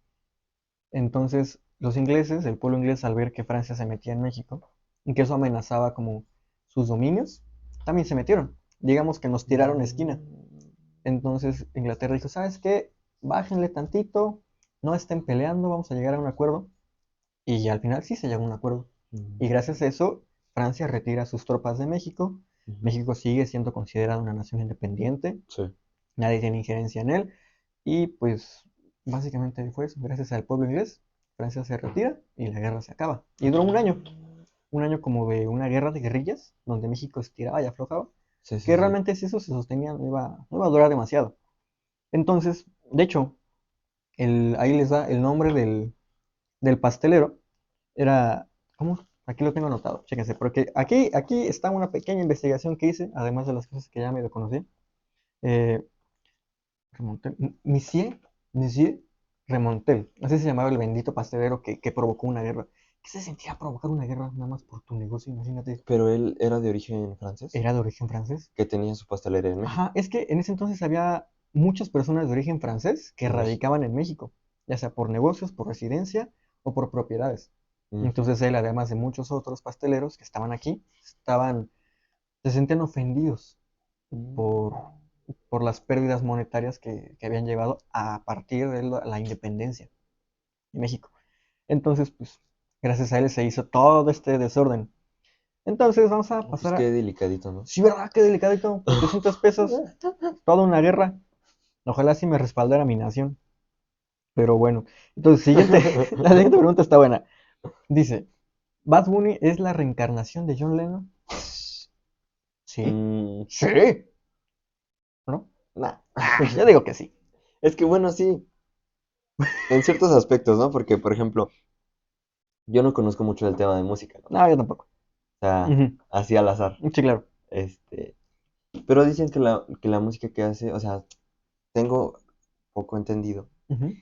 [SPEAKER 3] Entonces, los ingleses, el pueblo inglés, al ver que Francia se metía en México y que eso amenazaba como sus dominios, también se metieron. Digamos que nos tiraron esquina. Entonces, Inglaterra dijo, ¿sabes qué? Bájenle tantito, no estén peleando, vamos a llegar a un acuerdo. Y al final sí se llegó a un acuerdo.
[SPEAKER 4] Ujú.
[SPEAKER 3] Y gracias a eso, Francia retira sus tropas de México
[SPEAKER 4] Ujú.
[SPEAKER 3] México sigue siendo considerado una nación independiente,
[SPEAKER 4] Sí.
[SPEAKER 3] nadie tiene injerencia en él, y pues básicamente fue eso, gracias al pueblo inglés, Francia se retira y la guerra se acaba. Y duró un año como de una guerra de guerrillas, donde México estiraba y aflojaba,
[SPEAKER 4] Sí, sí,
[SPEAKER 3] que
[SPEAKER 4] sí.
[SPEAKER 3] realmente si eso se sostenía no iba a durar demasiado. Entonces, de hecho, ahí les da el nombre del pastelero, era, ¿cómo? Aquí lo tengo anotado, chéquense, porque aquí está una pequeña investigación que hice, además de las cosas que ya medio conocí. Eh, Remontel, Monsieur Remontel, así se llamaba el bendito pastelero que provocó una guerra. ¿Qué se sentía provocar una guerra nada más por tu negocio? Imagínate,
[SPEAKER 4] Pero él era de origen francés,
[SPEAKER 3] era de origen francés.
[SPEAKER 4] que tenía su pastelería en México.
[SPEAKER 3] Ajá, es que en ese entonces había muchas personas de origen francés que
[SPEAKER 4] En México.
[SPEAKER 3] radicaban en México, ya sea por negocios, por residencia o por propiedades.
[SPEAKER 4] Ujú.
[SPEAKER 3] Entonces él, además de muchos otros pasteleros que estaban aquí, se sentían ofendidos por, por las pérdidas monetarias que habían llevado a partir de la independencia de México. Entonces, pues, gracias a él se hizo todo este desorden. Entonces, vamos a
[SPEAKER 4] No, pues
[SPEAKER 3] pasar
[SPEAKER 4] qué
[SPEAKER 3] a...
[SPEAKER 4] delicadito, ¿no?
[SPEAKER 3] Sí, ¿verdad? Qué delicadito. Por 800 pesos, toda una guerra. Ojalá sí me respaldara mi nación. Pero bueno. Entonces, la siguiente pregunta está buena. Dice, ¿Bad Bunny es la reencarnación de John Lennon? Sí.
[SPEAKER 4] Mm,
[SPEAKER 3] Sí. ¿No?
[SPEAKER 4] nah.
[SPEAKER 3] Yo digo que sí.
[SPEAKER 4] Es que bueno, sí, en ciertos aspectos, ¿no? Porque, por ejemplo, yo no conozco mucho del tema de música, ¿no?
[SPEAKER 3] No, yo tampoco.
[SPEAKER 4] O sea,
[SPEAKER 3] Ujú.
[SPEAKER 4] así al azar.
[SPEAKER 3] Sí, claro.
[SPEAKER 4] Este, pero dicen que la música que hace, o sea, tengo poco entendido
[SPEAKER 3] Ujú,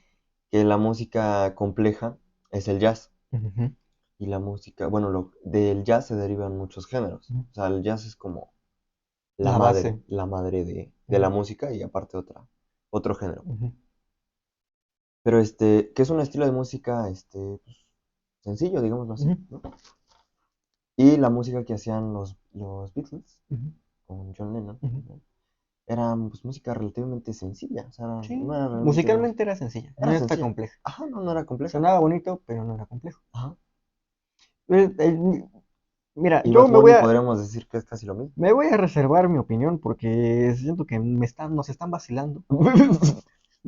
[SPEAKER 4] que la música compleja es el jazz.
[SPEAKER 3] ujú,
[SPEAKER 4] Y la música, bueno, del jazz se derivan muchos géneros.
[SPEAKER 3] ujú.
[SPEAKER 4] O sea, el jazz es como
[SPEAKER 3] La base.
[SPEAKER 4] la madre de la
[SPEAKER 3] Ujú,
[SPEAKER 4] música y aparte otro género.
[SPEAKER 3] ujú,
[SPEAKER 4] Pero que es un estilo de música, pues, sencillo, digámoslo así,
[SPEAKER 3] ujú,
[SPEAKER 4] ¿no? Y la música que hacían los Beatles
[SPEAKER 3] ujú,
[SPEAKER 4] con John Lennon,
[SPEAKER 3] ujú.
[SPEAKER 4] ¿no? Era pues música relativamente sencilla. O sea,
[SPEAKER 3] Sí,
[SPEAKER 4] no era realmente
[SPEAKER 3] musicalmente era sencilla, no
[SPEAKER 4] era
[SPEAKER 3] era tan
[SPEAKER 4] sencilla.
[SPEAKER 3] compleja.
[SPEAKER 4] Ajá, no, no era compleja.
[SPEAKER 3] Sonaba bonito, pero no era complejo.
[SPEAKER 4] Ajá.
[SPEAKER 3] Eh, eh, Mira,
[SPEAKER 4] Y Bad Bunny podríamos decir que es casi lo mismo.
[SPEAKER 3] me voy a reservar mi opinión porque siento que nos están vacilando.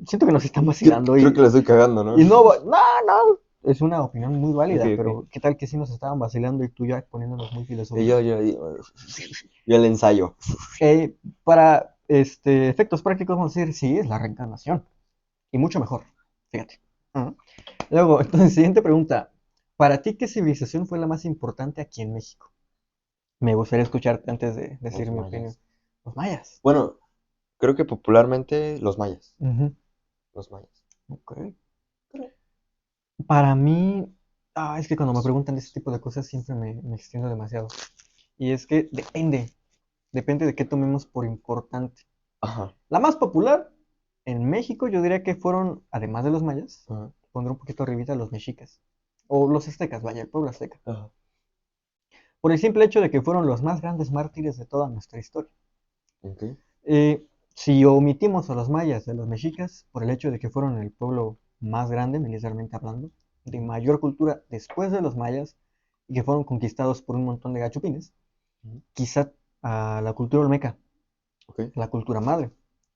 [SPEAKER 3] Siento que nos están vacilando
[SPEAKER 4] Creo que le estoy cagando, ¿no?
[SPEAKER 3] y no, no, es una opinión muy
[SPEAKER 4] Ok,
[SPEAKER 3] válida,
[SPEAKER 4] ok.
[SPEAKER 3] pero ¿qué tal que sí nos estaban vacilando y tú ya poniéndonos muy
[SPEAKER 4] Y
[SPEAKER 3] filosóficos?
[SPEAKER 4] yo el ensayo.
[SPEAKER 3] Para efectos prácticos vamos a decir, sí, es la reencarnación. Y mucho mejor, fíjate. Ujú. Luego, entonces, siguiente pregunta. ¿Para ti qué civilización fue la más importante aquí en México? Me gustaría escucharte antes de decir
[SPEAKER 4] Los
[SPEAKER 3] mi opinión.
[SPEAKER 4] mayas.
[SPEAKER 3] Los mayas.
[SPEAKER 4] Bueno, creo que popularmente los mayas.
[SPEAKER 3] Ujú,
[SPEAKER 4] Los mayas.
[SPEAKER 3] ok.
[SPEAKER 4] Creo.
[SPEAKER 3] Para mí, es que cuando me preguntan de ese tipo de cosas siempre me extiendo demasiado. Y es que depende de qué tomemos por importante.
[SPEAKER 4] Ajá.
[SPEAKER 3] La más popular en México yo diría que fueron, además de los mayas,
[SPEAKER 4] Ajá.
[SPEAKER 3] pondré un poquito arribita los mexicas. O los aztecas, vaya, el pueblo azteca.
[SPEAKER 4] Ajá.
[SPEAKER 3] Por el simple hecho de que fueron los más grandes mártires de toda nuestra historia.
[SPEAKER 4] Ok.
[SPEAKER 3] Si omitimos a los mayas de los mexicas, por el hecho de que fueron el pueblo más grande, militarmente hablando, de mayor cultura después de los mayas, y que fueron conquistados por un montón de gachupines,
[SPEAKER 4] Ujú.
[SPEAKER 3] quizá a la cultura olmeca,
[SPEAKER 4] Ok.
[SPEAKER 3] la cultura madre,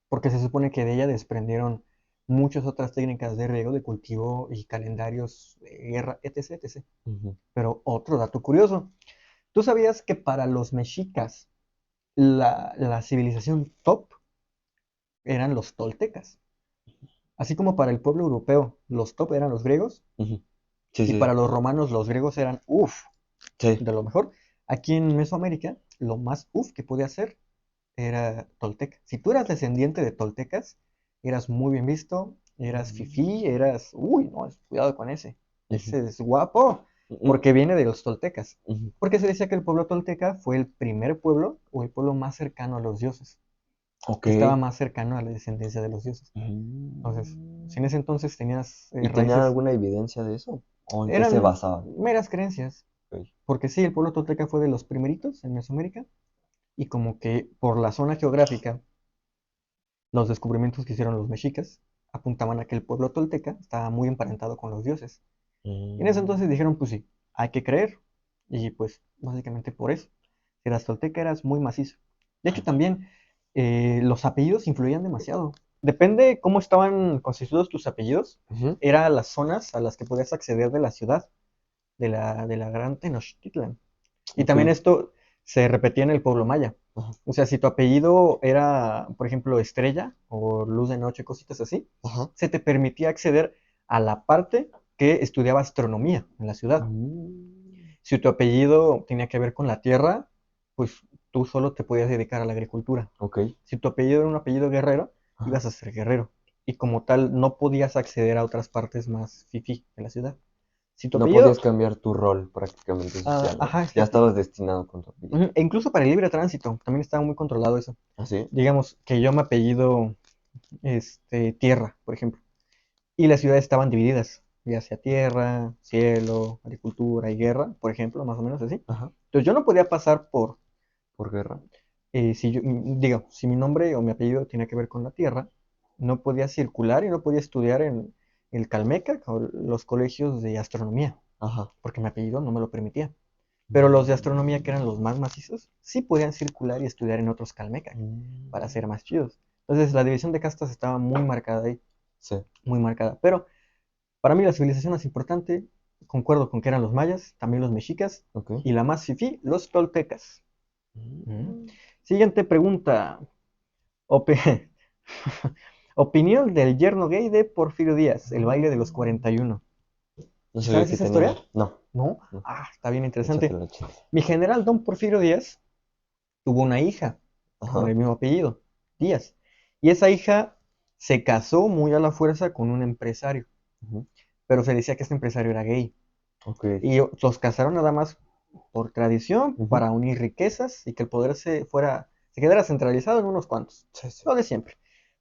[SPEAKER 3] porque se supone que de ella desprendieron muchas otras técnicas de riego, de cultivo y calendarios de guerra, etc, etc.
[SPEAKER 4] Ujú.
[SPEAKER 3] Pero otro dato curioso, ¿tú sabías que para los mexicas la civilización top eran los toltecas? Así como para el pueblo europeo los top eran los griegos
[SPEAKER 4] Ujú. Sí,
[SPEAKER 3] y
[SPEAKER 4] sí.
[SPEAKER 3] para los romanos los griegos eran uff,
[SPEAKER 4] Sí.
[SPEAKER 3] de lo mejor. Aquí en Mesoamérica lo más uff que podía hacer era tolteca. Si tú eras descendiente de toltecas, eras muy bien visto, eras fifí, uy, no, cuidado con ese.
[SPEAKER 4] Ujú.
[SPEAKER 3] Ese es guapo,
[SPEAKER 4] Ujú.
[SPEAKER 3] porque viene de los toltecas.
[SPEAKER 4] Ujú.
[SPEAKER 3] Porque se decía que el pueblo tolteca fue el primer pueblo o el pueblo más cercano a los dioses,
[SPEAKER 4] Ok.
[SPEAKER 3] que estaba más cercano a la descendencia de los dioses. Entonces, si en
[SPEAKER 4] Mm.
[SPEAKER 3] ese entonces tenías
[SPEAKER 4] ¿Y tenían
[SPEAKER 3] raíces,
[SPEAKER 4] alguna evidencia de eso? ¿O en qué se
[SPEAKER 3] eran
[SPEAKER 4] basaban?
[SPEAKER 3] meras creencias,
[SPEAKER 4] Ok.
[SPEAKER 3] porque sí, el pueblo tolteca fue de los primeritos en Mesoamérica, y como que por la zona geográfica, los descubrimientos que hicieron los mexicas apuntaban a que el pueblo tolteca estaba muy emparentado con los dioses. Y en ese entonces
[SPEAKER 4] Mm.
[SPEAKER 3] dijeron, pues sí, hay que creer, y pues básicamente por eso. Si eras tolteca, eras muy macizo. De hecho, también los apellidos influían demasiado. Depende cómo estaban constituidos tus apellidos,
[SPEAKER 4] Ujú.
[SPEAKER 3] eran las zonas a las que podías acceder de la ciudad, de la gran Tenochtitlan. Y también
[SPEAKER 4] Ok.
[SPEAKER 3] esto se repetía en el pueblo maya.
[SPEAKER 4] Ajá.
[SPEAKER 3] O sea, si tu apellido era, por ejemplo, Estrella o Luz de Noche, cositas así,
[SPEAKER 4] Ajá.
[SPEAKER 3] se te permitía acceder a la parte que estudiaba astronomía en la ciudad.
[SPEAKER 4] Mm.
[SPEAKER 3] Si tu apellido tenía que ver con la tierra, pues tú solo te podías dedicar a la agricultura.
[SPEAKER 4] Ok.
[SPEAKER 3] Si tu apellido era un apellido guerrero,
[SPEAKER 4] Ajá.
[SPEAKER 3] ibas a ser guerrero. Y como tal, no podías acceder a otras partes más fifí de la ciudad. Si tu
[SPEAKER 4] No
[SPEAKER 3] apellido,
[SPEAKER 4] podías cambiar tu rol prácticamente social, ¿no?
[SPEAKER 3] ajá,
[SPEAKER 4] Ya estabas destinado con tu apellido.
[SPEAKER 3] e incluso para el libre tránsito, también estaba muy controlado eso.
[SPEAKER 4] ¿Ah, sí?
[SPEAKER 3] Digamos que yo me apellido tierra, por ejemplo, y las ciudades estaban divididas, ya sea tierra, cielo, agricultura y guerra, por ejemplo, más o menos así.
[SPEAKER 4] Ajá.
[SPEAKER 3] Entonces yo no podía pasar por,
[SPEAKER 4] Por guerra.
[SPEAKER 3] si mi nombre o mi apellido tenía que ver con la tierra, no podía circular y no podía estudiar en el Calmeca o los colegios de astronomía,
[SPEAKER 4] Ajá.
[SPEAKER 3] porque mi apellido no me lo permitía. Pero los de astronomía, que eran los más macizos, sí podían circular y estudiar en otros Calmeca para ser más chidos. Entonces la división de castas estaba muy marcada ahí,
[SPEAKER 4] Sí.
[SPEAKER 3] muy marcada. Pero para mí la civilización más importante, concuerdo con que eran los mayas, también los mexicas,
[SPEAKER 4] Ok.
[SPEAKER 3] y la más fifí, los toltecas.
[SPEAKER 4] Mm.
[SPEAKER 3] Siguiente pregunta. Opi- Opinión del yerno gay de Porfirio Díaz, el baile de los 41.
[SPEAKER 4] No sabía
[SPEAKER 3] ¿Sabes
[SPEAKER 4] que
[SPEAKER 3] esa
[SPEAKER 4] tenía.
[SPEAKER 3] historia?
[SPEAKER 4] No.
[SPEAKER 3] ¿No?
[SPEAKER 4] No.
[SPEAKER 3] Está bien interesante.
[SPEAKER 4] Échatela, échatela.
[SPEAKER 3] Mi general don Porfirio Díaz tuvo una hija con
[SPEAKER 4] Ajá.
[SPEAKER 3] el mismo apellido, Díaz. Y esa hija se casó muy a la fuerza con un empresario,
[SPEAKER 4] Ujú.
[SPEAKER 3] pero se decía que este empresario era gay.
[SPEAKER 4] Ok.
[SPEAKER 3] Y los casaron nada más por tradición,
[SPEAKER 4] Ujú.
[SPEAKER 3] para unir riquezas y que el poder se quedara centralizado en unos cuantos.
[SPEAKER 4] Sí, sí.
[SPEAKER 3] Lo de siempre.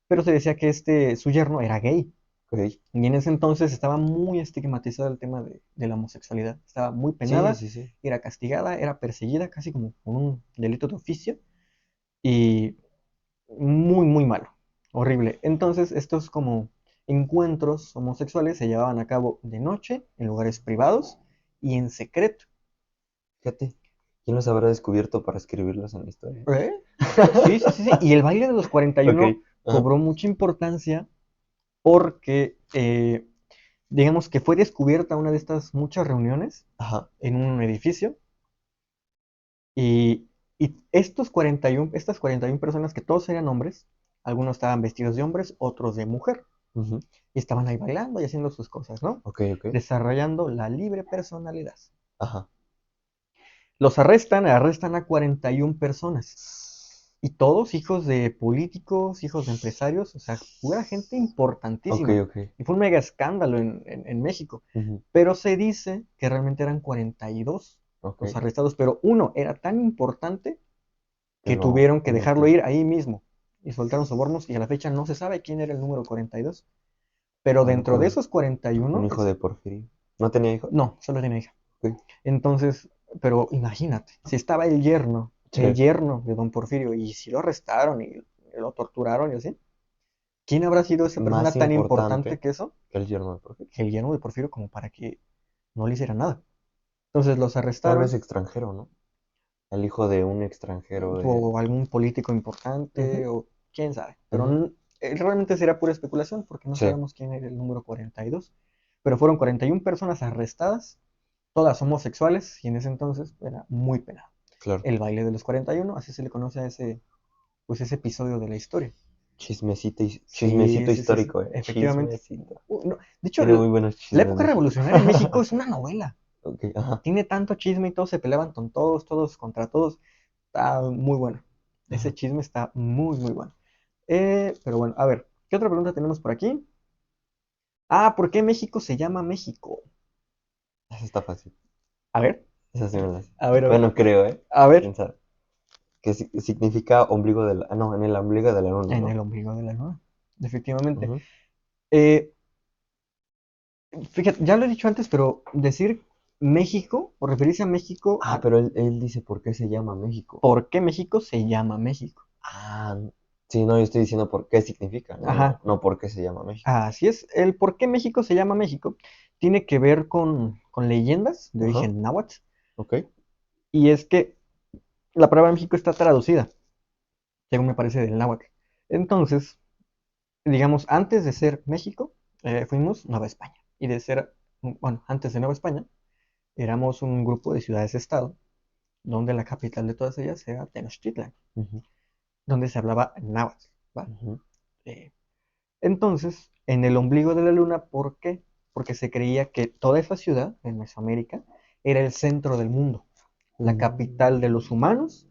[SPEAKER 3] Pero se decía que su yerno era gay.
[SPEAKER 4] Ok.
[SPEAKER 3] Y en ese entonces estaba muy estigmatizado el tema de la homosexualidad. Estaba muy
[SPEAKER 4] Sí,
[SPEAKER 3] penada,
[SPEAKER 4] sí, sí.
[SPEAKER 3] era castigada, era perseguida casi como con un delito de oficio. Y muy, muy malo. Horrible. Entonces, estos como encuentros homosexuales se llevaban a cabo de noche, en lugares privados y en secreto.
[SPEAKER 4] Fíjate. ¿Quién los habrá descubierto para escribirlos en la historia?
[SPEAKER 3] ¿Eh? Sí, sí, sí, sí. Y el baile de los 41
[SPEAKER 4] Ok. Ajá.
[SPEAKER 3] cobró mucha importancia porque, digamos que fue descubierta una de estas muchas reuniones
[SPEAKER 4] Ajá.
[SPEAKER 3] en un edificio y, estas 41 personas, que todos eran hombres, algunos estaban vestidos de hombres, otros de mujer,
[SPEAKER 4] Ujú.
[SPEAKER 3] y estaban ahí bailando y haciendo sus cosas, ¿no?
[SPEAKER 4] Ok, ok.
[SPEAKER 3] Desarrollando la libre personalidad.
[SPEAKER 4] Ajá.
[SPEAKER 3] Los arrestan a 41 personas. Y todos hijos de políticos, hijos de empresarios, o sea, pura gente
[SPEAKER 4] Ok,
[SPEAKER 3] importantísima.
[SPEAKER 4] ok.
[SPEAKER 3] Y fue un mega escándalo en México.
[SPEAKER 4] Ujú.
[SPEAKER 3] Pero se dice que realmente eran 42
[SPEAKER 4] Ok.
[SPEAKER 3] los arrestados, pero uno era tan importante
[SPEAKER 4] Que
[SPEAKER 3] que
[SPEAKER 4] lo
[SPEAKER 3] tuvieron que dejarlo
[SPEAKER 4] permitieron.
[SPEAKER 3] ir ahí mismo. Y soltaron sobornos y a la fecha no se sabe quién era el número 42. Pero
[SPEAKER 4] A lo
[SPEAKER 3] dentro
[SPEAKER 4] mejor
[SPEAKER 3] de esos 41,
[SPEAKER 4] un hijo de Porfirio. ¿No tenía hijos?
[SPEAKER 3] no, solo tiene hija.
[SPEAKER 4] Ok.
[SPEAKER 3] Entonces, pero imagínate, si estaba el
[SPEAKER 4] Sí.
[SPEAKER 3] yerno de don Porfirio, y si lo arrestaron y lo torturaron y así, ¿quién habrá sido esa persona
[SPEAKER 4] Más
[SPEAKER 3] tan importante
[SPEAKER 4] importante
[SPEAKER 3] que eso?
[SPEAKER 4] que el yerno de Porfirio.
[SPEAKER 3] Que el yerno de Porfirio, como para que no le hiciera nada. Entonces los
[SPEAKER 4] Tal vez
[SPEAKER 3] arrestaron,
[SPEAKER 4] extranjero, ¿no? El hijo de un extranjero de...
[SPEAKER 3] o algún político importante,
[SPEAKER 4] Ujú.
[SPEAKER 3] o quién sabe. Pero
[SPEAKER 4] Ujú.
[SPEAKER 3] realmente será pura especulación, porque no
[SPEAKER 4] Sí,
[SPEAKER 3] sabemos quién era el número 42. Pero fueron 41 personas arrestadas, todas homosexuales, y en ese entonces era muy penado.
[SPEAKER 4] claro.
[SPEAKER 3] El baile de los 41, así se le conoce a ese episodio de la historia.
[SPEAKER 4] Chismecito,
[SPEAKER 3] Sí,
[SPEAKER 4] chismecito
[SPEAKER 3] sí, sí, sí,
[SPEAKER 4] histórico, ¿eh?
[SPEAKER 3] efectivamente.
[SPEAKER 4] Chismecito.
[SPEAKER 3] No, de hecho,
[SPEAKER 4] Tiene muy buenos
[SPEAKER 3] la
[SPEAKER 4] chismes
[SPEAKER 3] época
[SPEAKER 4] México.
[SPEAKER 3] revolucionaria en México es una novela.
[SPEAKER 4] Ok, ajá.
[SPEAKER 3] Tiene tanto chisme y todos se peleaban con todos, todos contra todos. Está muy bueno. Ese
[SPEAKER 4] Ajá.
[SPEAKER 3] chisme está muy, muy bueno. Pero bueno, a ver, ¿qué otra pregunta tenemos por aquí? ¿Por qué México se llama México?
[SPEAKER 4] Esa está fácil.
[SPEAKER 3] A ver,
[SPEAKER 4] Esa sí me la sé.
[SPEAKER 3] a ver, a ver.
[SPEAKER 4] Bueno, creo, ¿eh?
[SPEAKER 3] A ver,
[SPEAKER 4] ¿Quién sabe? Que significa ombligo de la... Ah, no, en el ombligo de la luna,
[SPEAKER 3] en
[SPEAKER 4] ¿no?
[SPEAKER 3] el ombligo de la luna. Efectivamente.
[SPEAKER 4] Ujú.
[SPEAKER 3] Eh, Fíjate, ya lo he dicho antes, pero decir México o referirse a México,
[SPEAKER 4] Ah, pero él dice por qué se llama México.
[SPEAKER 3] ¿por qué México se llama México?
[SPEAKER 4] Ah, sí, no, yo estoy diciendo por qué significa, no,
[SPEAKER 3] Ajá,
[SPEAKER 4] no por qué se llama México.
[SPEAKER 3] así es. El por qué México se llama México tiene que ver con leyendas de
[SPEAKER 4] Ajá,
[SPEAKER 3] origen náhuatl.
[SPEAKER 4] ok.
[SPEAKER 3] Y es que la palabra México está traducida, según me parece, del náhuatl. Entonces, digamos, antes de ser México, fuimos Nueva España. Y de ser, bueno, antes de Nueva España, éramos un grupo de ciudades-estado, donde la capital de todas ellas era Tenochtitlan,
[SPEAKER 4] Ujú,
[SPEAKER 3] donde se hablaba náhuatl, ¿va?
[SPEAKER 4] ujú.
[SPEAKER 3] Eh, entonces, en el ombligo de la luna, ¿por qué? Porque se creía que toda esa ciudad, en Mesoamérica, era el centro del mundo, la capital de los humanos,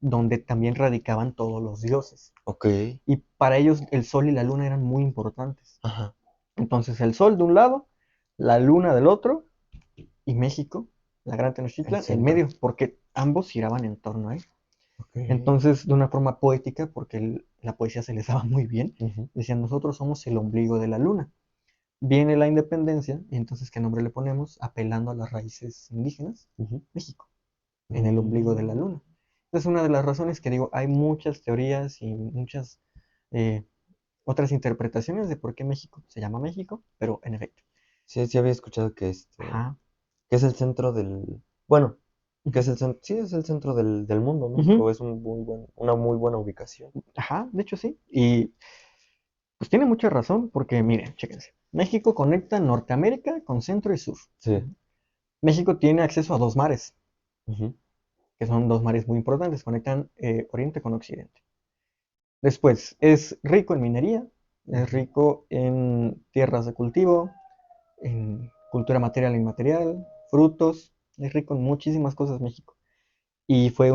[SPEAKER 3] donde también radicaban todos los dioses.
[SPEAKER 4] Ok,
[SPEAKER 3] Y para ellos el sol y la luna eran muy importantes.
[SPEAKER 4] ajá,
[SPEAKER 3] Entonces el sol de un lado, la luna del otro, y México, la gran
[SPEAKER 4] el
[SPEAKER 3] Tenochtitlan, en
[SPEAKER 4] centro.
[SPEAKER 3] medio, porque ambos giraban en torno a él.
[SPEAKER 4] Ok.
[SPEAKER 3] Entonces, de una forma poética, porque la poesía se les daba muy bien,
[SPEAKER 4] Ujú,
[SPEAKER 3] decían, nosotros somos el ombligo de la luna. Viene la independencia, y entonces, ¿qué nombre le ponemos? Apelando a las raíces indígenas,
[SPEAKER 4] ujú.
[SPEAKER 3] México, en el ombligo de la
[SPEAKER 4] Mm,
[SPEAKER 3] luna. Es una de las razones que digo, hay muchas teorías y muchas eh, otras interpretaciones de por qué México se llama México, pero en efecto.
[SPEAKER 4] Sí, sí había escuchado que
[SPEAKER 3] Ajá.
[SPEAKER 4] que es el centro bueno, que
[SPEAKER 3] Ujú,
[SPEAKER 4] es sí, es el centro del mundo,
[SPEAKER 3] ujú,
[SPEAKER 4] México, es una muy buena ubicación.
[SPEAKER 3] ajá, de hecho sí. Y pues tiene mucha razón, porque miren, chéquense. México conecta Norteamérica con Centro y Sur.
[SPEAKER 4] Sí.
[SPEAKER 3] México tiene acceso a dos mares,
[SPEAKER 4] Ujú,
[SPEAKER 3] que son dos mares muy importantes, conectan Oriente con Occidente. Después, es rico en minería, es
[SPEAKER 4] ujú.
[SPEAKER 3] rico en tierras de cultivo, en cultura material e inmaterial, frutos, es rico en muchísimas cosas México. Y fue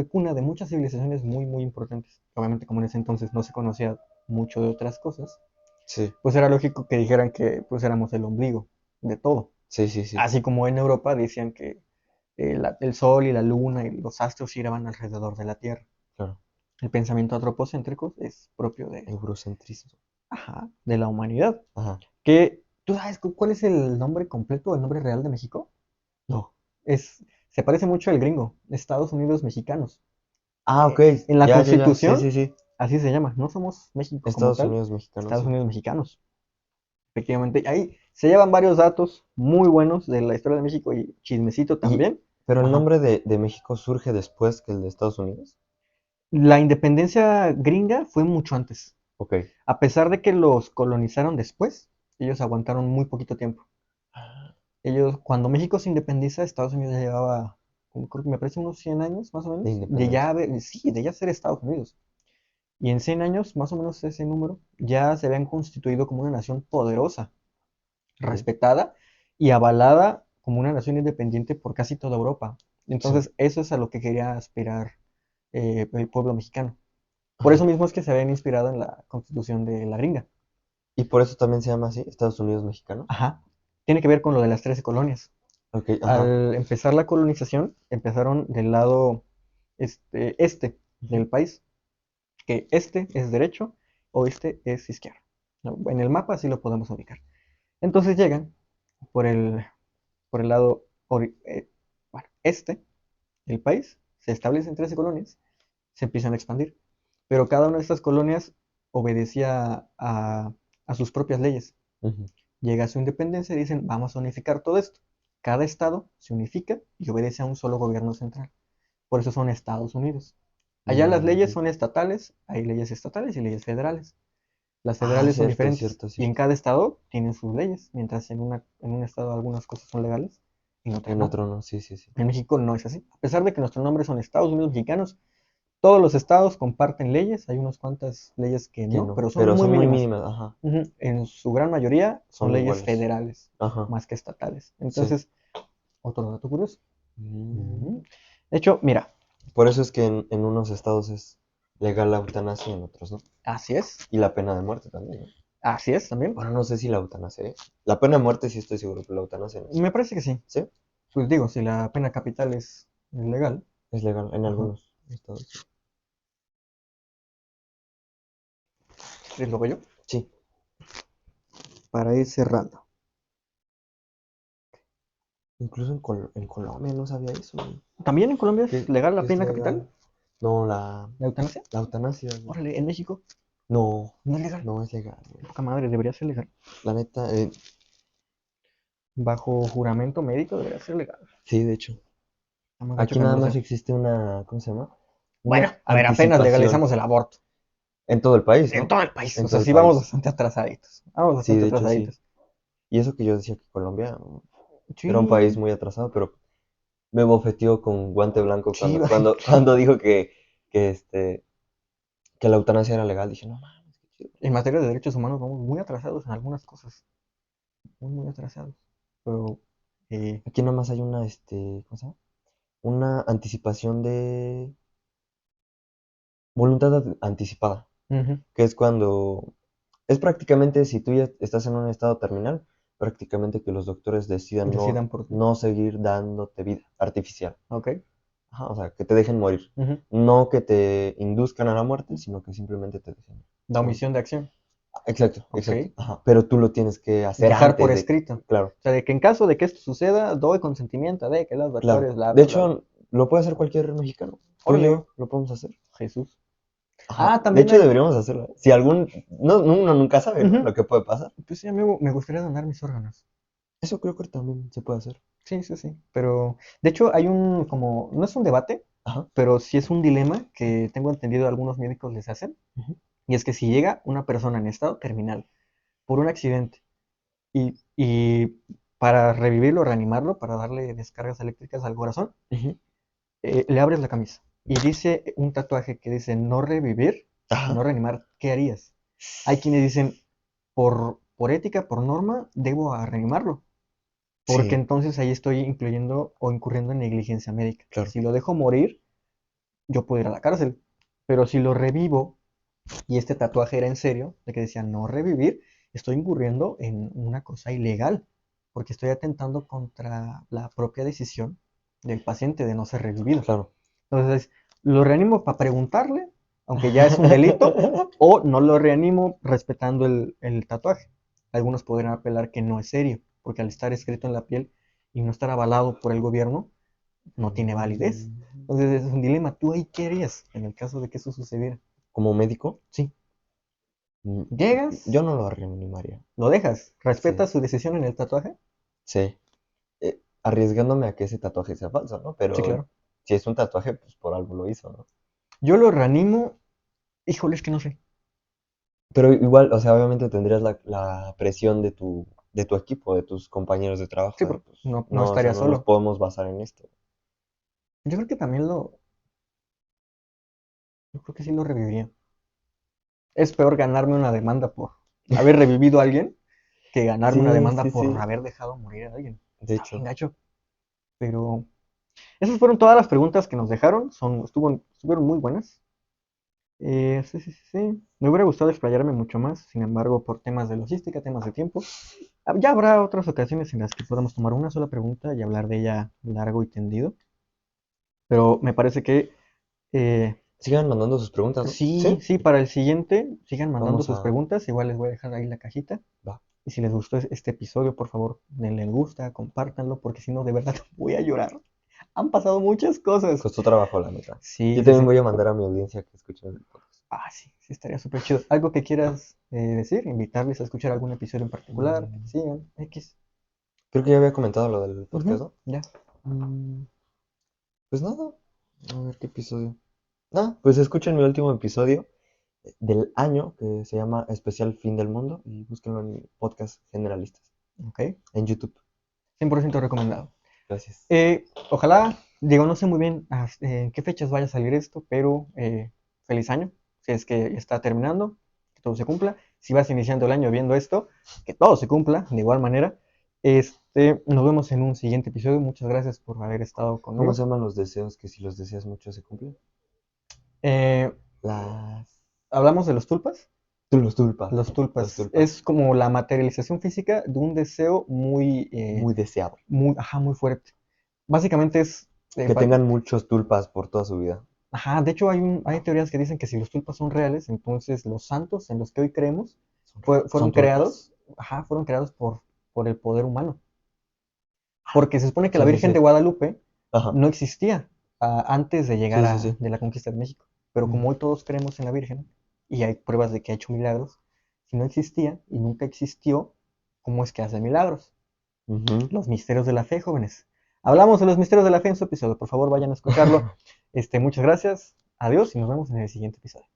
[SPEAKER 3] cuna de muchas civilizaciones muy, muy importantes. Obviamente, como en ese entonces no se conocía mucho de otras cosas,
[SPEAKER 4] Sí,
[SPEAKER 3] pues era lógico que dijeran que pues éramos el ombligo de todo.
[SPEAKER 4] sí, sí, sí,
[SPEAKER 3] Así como en Europa decían que el Sol y la Luna y los astros giraban alrededor de la Tierra.
[SPEAKER 4] claro.
[SPEAKER 3] El pensamiento antropocéntrico es propio
[SPEAKER 4] Eurocentrismo.
[SPEAKER 3] ajá, de la humanidad.
[SPEAKER 4] Ajá.
[SPEAKER 3] ¿Tú sabes cuál es el nombre completo, el nombre real de México?
[SPEAKER 4] No.
[SPEAKER 3] Se parece mucho al gringo, Estados Unidos Mexicanos.
[SPEAKER 4] Ah, ok.
[SPEAKER 3] En la
[SPEAKER 4] Ya, ya, ya. Sí,
[SPEAKER 3] Constitución,
[SPEAKER 4] sí, sí.
[SPEAKER 3] así se llama, no somos México como
[SPEAKER 4] Estados
[SPEAKER 3] tal,
[SPEAKER 4] Unidos mexicanos,
[SPEAKER 3] Estados
[SPEAKER 4] sí.
[SPEAKER 3] Unidos Mexicanos. Efectivamente, ahí se llevan varios datos muy buenos de la historia de México y chismecito
[SPEAKER 4] Y,
[SPEAKER 3] también.
[SPEAKER 4] pero el
[SPEAKER 3] Ajá.
[SPEAKER 4] nombre de México surge después que el de Estados Unidos.
[SPEAKER 3] La independencia gringa fue mucho antes.
[SPEAKER 4] Ok.
[SPEAKER 3] A pesar de que los colonizaron después, ellos aguantaron muy poquito tiempo. Ellos, cuando México se independiza, Estados Unidos ya llevaba, creo que me parece unos 100 años más o
[SPEAKER 4] De
[SPEAKER 3] menos,
[SPEAKER 4] independencia.
[SPEAKER 3] sí, de ya ser Estados Unidos. Y en 100 años, más o menos ese número, ya se habían constituido como una nación poderosa,
[SPEAKER 4] Ok.
[SPEAKER 3] respetada y avalada como una nación independiente por casi toda Europa.
[SPEAKER 4] Sí.
[SPEAKER 3] Entonces, eso es a lo que quería aspirar el pueblo mexicano. Por eso
[SPEAKER 4] Ajá.
[SPEAKER 3] mismo es que se habían inspirado en la constitución de la gringa.
[SPEAKER 4] Y por eso también se llama así, Estados Unidos mexicanos.
[SPEAKER 3] Ajá. Tiene que ver con lo de las 13 colonias.
[SPEAKER 4] Ok, ajá.
[SPEAKER 3] Al empezar la colonización, empezaron del lado este
[SPEAKER 4] Ujú.
[SPEAKER 3] del país, que este es derecho, oeste es izquierda. ¿No? En el mapa así lo podemos ubicar. Entonces llegan por el, por el lado bueno, este del país, se establecen 13 colonias, se empiezan a expandir, pero cada una de estas colonias obedecía a sus propias leyes.
[SPEAKER 4] Ujú.
[SPEAKER 3] Llega a su independencia y dicen, vamos a unificar todo esto. Cada estado se unifica y obedece a un solo gobierno central. Por eso son Estados Unidos. Allá las leyes
[SPEAKER 4] Mm.
[SPEAKER 3] son estatales, hay leyes estatales y leyes federales. Las
[SPEAKER 4] Ah,
[SPEAKER 3] federales son
[SPEAKER 4] cierto,
[SPEAKER 3] diferentes
[SPEAKER 4] cierto,
[SPEAKER 3] y en
[SPEAKER 4] cierto.
[SPEAKER 3] cada estado tienen sus leyes, mientras en un estado algunas cosas son legales y en otras
[SPEAKER 4] En
[SPEAKER 3] no.
[SPEAKER 4] otro no, sí, sí, sí.
[SPEAKER 3] En México no es así. A pesar de que nuestros nombres son Estados Unidos mexicanos, todos los estados comparten leyes, hay unas cuantas leyes que
[SPEAKER 4] Que
[SPEAKER 3] no,
[SPEAKER 4] no.
[SPEAKER 3] pero son
[SPEAKER 4] Pero
[SPEAKER 3] muy
[SPEAKER 4] son muy
[SPEAKER 3] mínimas.
[SPEAKER 4] mínimas, ajá.
[SPEAKER 3] Ujú. En su gran mayoría son
[SPEAKER 4] Son
[SPEAKER 3] leyes
[SPEAKER 4] iguales.
[SPEAKER 3] federales,
[SPEAKER 4] Ajá.
[SPEAKER 3] más que estatales.
[SPEAKER 4] Sí.
[SPEAKER 3] Entonces, otro dato curioso.
[SPEAKER 4] Mm.
[SPEAKER 3] Ujú. De hecho, mira,
[SPEAKER 4] Por eso es que en unos estados es legal la eutanasia y en otros no.
[SPEAKER 3] así es,
[SPEAKER 4] Y la pena de muerte también, ¿no?
[SPEAKER 3] así es también.
[SPEAKER 4] Bueno, no sé si la eutanasia, ¿eh? La pena de muerte sí estoy seguro, pero la eutanasia no.
[SPEAKER 3] Me parece que sí.
[SPEAKER 4] ¿Sí?
[SPEAKER 3] Pues digo, si la pena capital es legal.
[SPEAKER 4] Es legal en
[SPEAKER 3] Ajá.
[SPEAKER 4] algunos estados.
[SPEAKER 3] ¿Es lo yo?
[SPEAKER 4] Sí.
[SPEAKER 3] Para ir cerrando.
[SPEAKER 4] Incluso en Colombia no sabía eso, güey.
[SPEAKER 3] ¿También en Colombia es legal la
[SPEAKER 4] Que es
[SPEAKER 3] pena capital?
[SPEAKER 4] legal? No,
[SPEAKER 3] ¿La eutanasia?
[SPEAKER 4] la eutanasia, güey.
[SPEAKER 3] Órale, en México
[SPEAKER 4] No,
[SPEAKER 3] no es legal.
[SPEAKER 4] no es legal, güey.
[SPEAKER 3] Poca madre, debería ser legal.
[SPEAKER 4] La neta,
[SPEAKER 3] Bajo juramento médico debería ser legal.
[SPEAKER 4] sí, de hecho.
[SPEAKER 3] Hemos dicho
[SPEAKER 4] Aquí
[SPEAKER 3] que no
[SPEAKER 4] nada
[SPEAKER 3] lo
[SPEAKER 4] más
[SPEAKER 3] sé.
[SPEAKER 4] existe una, ¿cómo se llama?
[SPEAKER 3] Bueno,
[SPEAKER 4] Una
[SPEAKER 3] a ver, apenas
[SPEAKER 4] anticipación
[SPEAKER 3] legalizamos el aborto.
[SPEAKER 4] en todo el país,
[SPEAKER 3] En
[SPEAKER 4] ¿no?
[SPEAKER 3] todo el país.
[SPEAKER 4] En
[SPEAKER 3] O sea,
[SPEAKER 4] todo el
[SPEAKER 3] sí vamos
[SPEAKER 4] país.
[SPEAKER 3] bastante atrasaditos. Vamos
[SPEAKER 4] Sí,
[SPEAKER 3] bastante
[SPEAKER 4] de hecho sí.
[SPEAKER 3] atrasaditos.
[SPEAKER 4] Y eso que yo decía que Colombia era un país
[SPEAKER 3] Sí,
[SPEAKER 4] muy atrasado, pero me bofeteó con guante blanco
[SPEAKER 3] sí,
[SPEAKER 4] cuando dijo que, este, que la eutanasia era legal. Dije, no mames, qué chido.
[SPEAKER 3] en materia de derechos humanos vamos muy atrasados en algunas cosas. Muy, muy atrasados. Pero, eh,
[SPEAKER 4] Aquí nada más hay una, ¿cómo se llama? Una anticipación de voluntad anticipada,
[SPEAKER 3] ujú,
[SPEAKER 4] que es cuando es prácticamente si tú ya estás en un estado terminal, prácticamente que los doctores decidan
[SPEAKER 3] decidan por ti.
[SPEAKER 4] no seguir dándote vida artificial.
[SPEAKER 3] Ok.
[SPEAKER 4] Ajá, o sea, que te dejen morir.
[SPEAKER 3] Ujú.
[SPEAKER 4] No que te induzcan a la muerte, sino que simplemente te dejen
[SPEAKER 3] La
[SPEAKER 4] morir.
[SPEAKER 3] omisión de acción.
[SPEAKER 4] Exacto,
[SPEAKER 3] Ok.
[SPEAKER 4] exacto. Ajá, pero tú lo tienes que hacer
[SPEAKER 3] Dejar por
[SPEAKER 4] antes de,
[SPEAKER 3] escrito.
[SPEAKER 4] claro,
[SPEAKER 3] O sea, de que en caso de que esto suceda, doy consentimiento de que los
[SPEAKER 4] claro.
[SPEAKER 3] doctores, bla,
[SPEAKER 4] De
[SPEAKER 3] bla, bla, bla.
[SPEAKER 4] hecho, lo puede hacer cualquier mexicano. Tú y
[SPEAKER 3] Órale,
[SPEAKER 4] yo lo podemos hacer.
[SPEAKER 3] Jesús.
[SPEAKER 4] Ajá.
[SPEAKER 3] Ah,
[SPEAKER 4] De
[SPEAKER 3] también
[SPEAKER 4] hecho,
[SPEAKER 3] hay.
[SPEAKER 4] deberíamos hacerlo. Si algún, no, uno nunca sabe, ¿no?
[SPEAKER 3] Ujú.
[SPEAKER 4] Lo que puede pasar.
[SPEAKER 3] Pues sí, amigo, me gustaría donar mis órganos.
[SPEAKER 4] Eso creo que también se puede hacer.
[SPEAKER 3] Sí, sí, sí. Pero, de hecho, hay un, como, no es un debate,
[SPEAKER 4] Ajá.
[SPEAKER 3] pero sí es un dilema que tengo entendido algunos médicos les hacen.
[SPEAKER 4] Ujú.
[SPEAKER 3] Y es que si llega una persona en estado terminal por un accidente y para revivirlo, reanimarlo, para darle descargas eléctricas al corazón,
[SPEAKER 4] Ujú.
[SPEAKER 3] le abres la camisa y dice un tatuaje que dice no revivir, no
[SPEAKER 4] Ajá.
[SPEAKER 3] reanimar, ¿qué harías? Hay quienes dicen, por ética, por norma, debo a reanimarlo, porque
[SPEAKER 4] Sí,
[SPEAKER 3] entonces ahí estoy incluyendo o incurriendo en negligencia médica.
[SPEAKER 4] claro.
[SPEAKER 3] Si lo dejo morir, yo puedo ir a la cárcel, pero si lo revivo y este tatuaje era en serio, de que decía no revivir, estoy incurriendo en una cosa ilegal, porque estoy atentando contra la propia decisión del paciente de no ser revivido.
[SPEAKER 4] Claro.
[SPEAKER 3] Entonces, lo reanimo para preguntarle, aunque ya es un delito, o no lo reanimo respetando el tatuaje. Algunos podrían apelar que no es serio, porque al estar escrito en la piel y no estar avalado por el gobierno, no tiene validez. Entonces, es un dilema. ¿Tú ahí qué harías en el caso de que eso sucediera?
[SPEAKER 4] Como médico,
[SPEAKER 3] Sí,
[SPEAKER 4] mm, yo
[SPEAKER 3] llegas,
[SPEAKER 4] no lo reanimaría.
[SPEAKER 3] lo dejas,
[SPEAKER 4] Sí,
[SPEAKER 3] respetas su decisión en el tatuaje.
[SPEAKER 4] sí. Arriesgándome a que ese tatuaje sea falso, ¿no?
[SPEAKER 3] Sí,
[SPEAKER 4] Pero
[SPEAKER 3] claro.
[SPEAKER 4] si es un tatuaje, pues por algo lo hizo, ¿no?
[SPEAKER 3] Yo lo reanimo, híjole, es que no sé.
[SPEAKER 4] Pero igual, o sea, obviamente tendrías la presión de tu equipo, de tus compañeros de
[SPEAKER 3] Sí,
[SPEAKER 4] trabajo, de
[SPEAKER 3] porque
[SPEAKER 4] pues,
[SPEAKER 3] no, no
[SPEAKER 4] no, o sea,
[SPEAKER 3] estaría
[SPEAKER 4] no nos
[SPEAKER 3] solo.
[SPEAKER 4] podemos basar en esto.
[SPEAKER 3] Yo creo que también yo creo que sí lo reviviría. Es peor ganarme una demanda por haber revivido a alguien que ganarme una
[SPEAKER 4] Sí,
[SPEAKER 3] demanda
[SPEAKER 4] sí,
[SPEAKER 3] por
[SPEAKER 4] sí.
[SPEAKER 3] haber dejado morir a alguien.
[SPEAKER 4] De
[SPEAKER 3] Está bien
[SPEAKER 4] hecho,
[SPEAKER 3] gacho. Pero esas fueron todas las preguntas que nos dejaron. Estuvieron muy buenas. Sí, sí, sí, sí. Me hubiera gustado explayarme mucho más. Sin embargo, por temas de logística, temas de tiempo, ya habrá otras ocasiones en las que podamos tomar una sola pregunta y hablar de ella largo y tendido. Pero me parece que eh,
[SPEAKER 4] sigan mandando sus preguntas, ¿no?
[SPEAKER 3] sí,
[SPEAKER 4] Sí.
[SPEAKER 3] sí, para el siguiente, sigan mandando
[SPEAKER 4] Vamos
[SPEAKER 3] sus
[SPEAKER 4] a...
[SPEAKER 3] preguntas. Igual les voy a dejar ahí la cajita.
[SPEAKER 4] Va.
[SPEAKER 3] Y si les gustó este episodio, por favor, denle gusta, compártanlo, porque si no, de verdad voy a llorar. Han pasado muchas cosas.
[SPEAKER 4] Costó trabajo, la neta.
[SPEAKER 3] Sí,
[SPEAKER 4] Yo
[SPEAKER 3] sí,
[SPEAKER 4] también
[SPEAKER 3] sí.
[SPEAKER 4] voy a mandar a mi audiencia que escuchen el podcast.
[SPEAKER 3] Ah, sí, sí, estaría súper chido. ¿Algo que quieras decir? Invitarles a escuchar algún episodio en particular, que te
[SPEAKER 4] Mm,
[SPEAKER 3] sigan, X.
[SPEAKER 4] Creo que ya había comentado lo del podcast,
[SPEAKER 3] Ujú,
[SPEAKER 4] ¿no?
[SPEAKER 3] ya.
[SPEAKER 4] Mm, Pues nada. A ver qué episodio. Ah, pues escuchen mi último episodio del año que se llama Especial Fin del Mundo y búsquenlo en mi podcast Generalistas
[SPEAKER 3] Ok.
[SPEAKER 4] en YouTube.
[SPEAKER 3] 100% recomendado.
[SPEAKER 4] Gracias.
[SPEAKER 3] Ojalá, digo, no sé muy bien en qué fechas vaya a salir esto, pero feliz año. Si es que ya está terminando, que todo se cumpla. Si vas iniciando el año viendo esto, que todo se cumpla de igual manera. Nos vemos en un siguiente episodio. Muchas gracias por haber estado
[SPEAKER 4] ¿Cómo
[SPEAKER 3] conmigo.
[SPEAKER 4] se llaman los deseos que si los deseas mucho se cumplen?
[SPEAKER 3] Eh,
[SPEAKER 4] Las...
[SPEAKER 3] Hablamos de los tulpas.
[SPEAKER 4] Los tulpas.
[SPEAKER 3] Los
[SPEAKER 4] Los
[SPEAKER 3] tulpas
[SPEAKER 4] tulpas.
[SPEAKER 3] es como la materialización física de un deseo
[SPEAKER 4] Muy deseado.
[SPEAKER 3] muy fuerte. Básicamente es,
[SPEAKER 4] Que tengan muchos tulpas por toda su vida.
[SPEAKER 3] ajá, de hecho hay teorías que dicen que si los tulpas son reales, entonces los santos en los que hoy creemos fueron
[SPEAKER 4] ¿Son tulpas?
[SPEAKER 3] creados, ajá, fueron creados por el poder humano. Porque se supone que la
[SPEAKER 4] Sí, sí,
[SPEAKER 3] Virgen de
[SPEAKER 4] sí.
[SPEAKER 3] Guadalupe
[SPEAKER 4] Ajá.
[SPEAKER 3] no existía antes de llegar
[SPEAKER 4] Sí, sí, sí.
[SPEAKER 3] de la conquista de México. Pero
[SPEAKER 4] Mm.
[SPEAKER 3] como hoy todos creemos en la Virgen y hay pruebas de que ha hecho milagros, si no existía y nunca existió, ¿cómo es que hace milagros?
[SPEAKER 4] Ujú.
[SPEAKER 3] Los misterios de la fe, jóvenes. Hablamos de los misterios de la fe en su episodio. Por favor, vayan a escucharlo. Muchas gracias. Adiós y nos vemos en el siguiente episodio.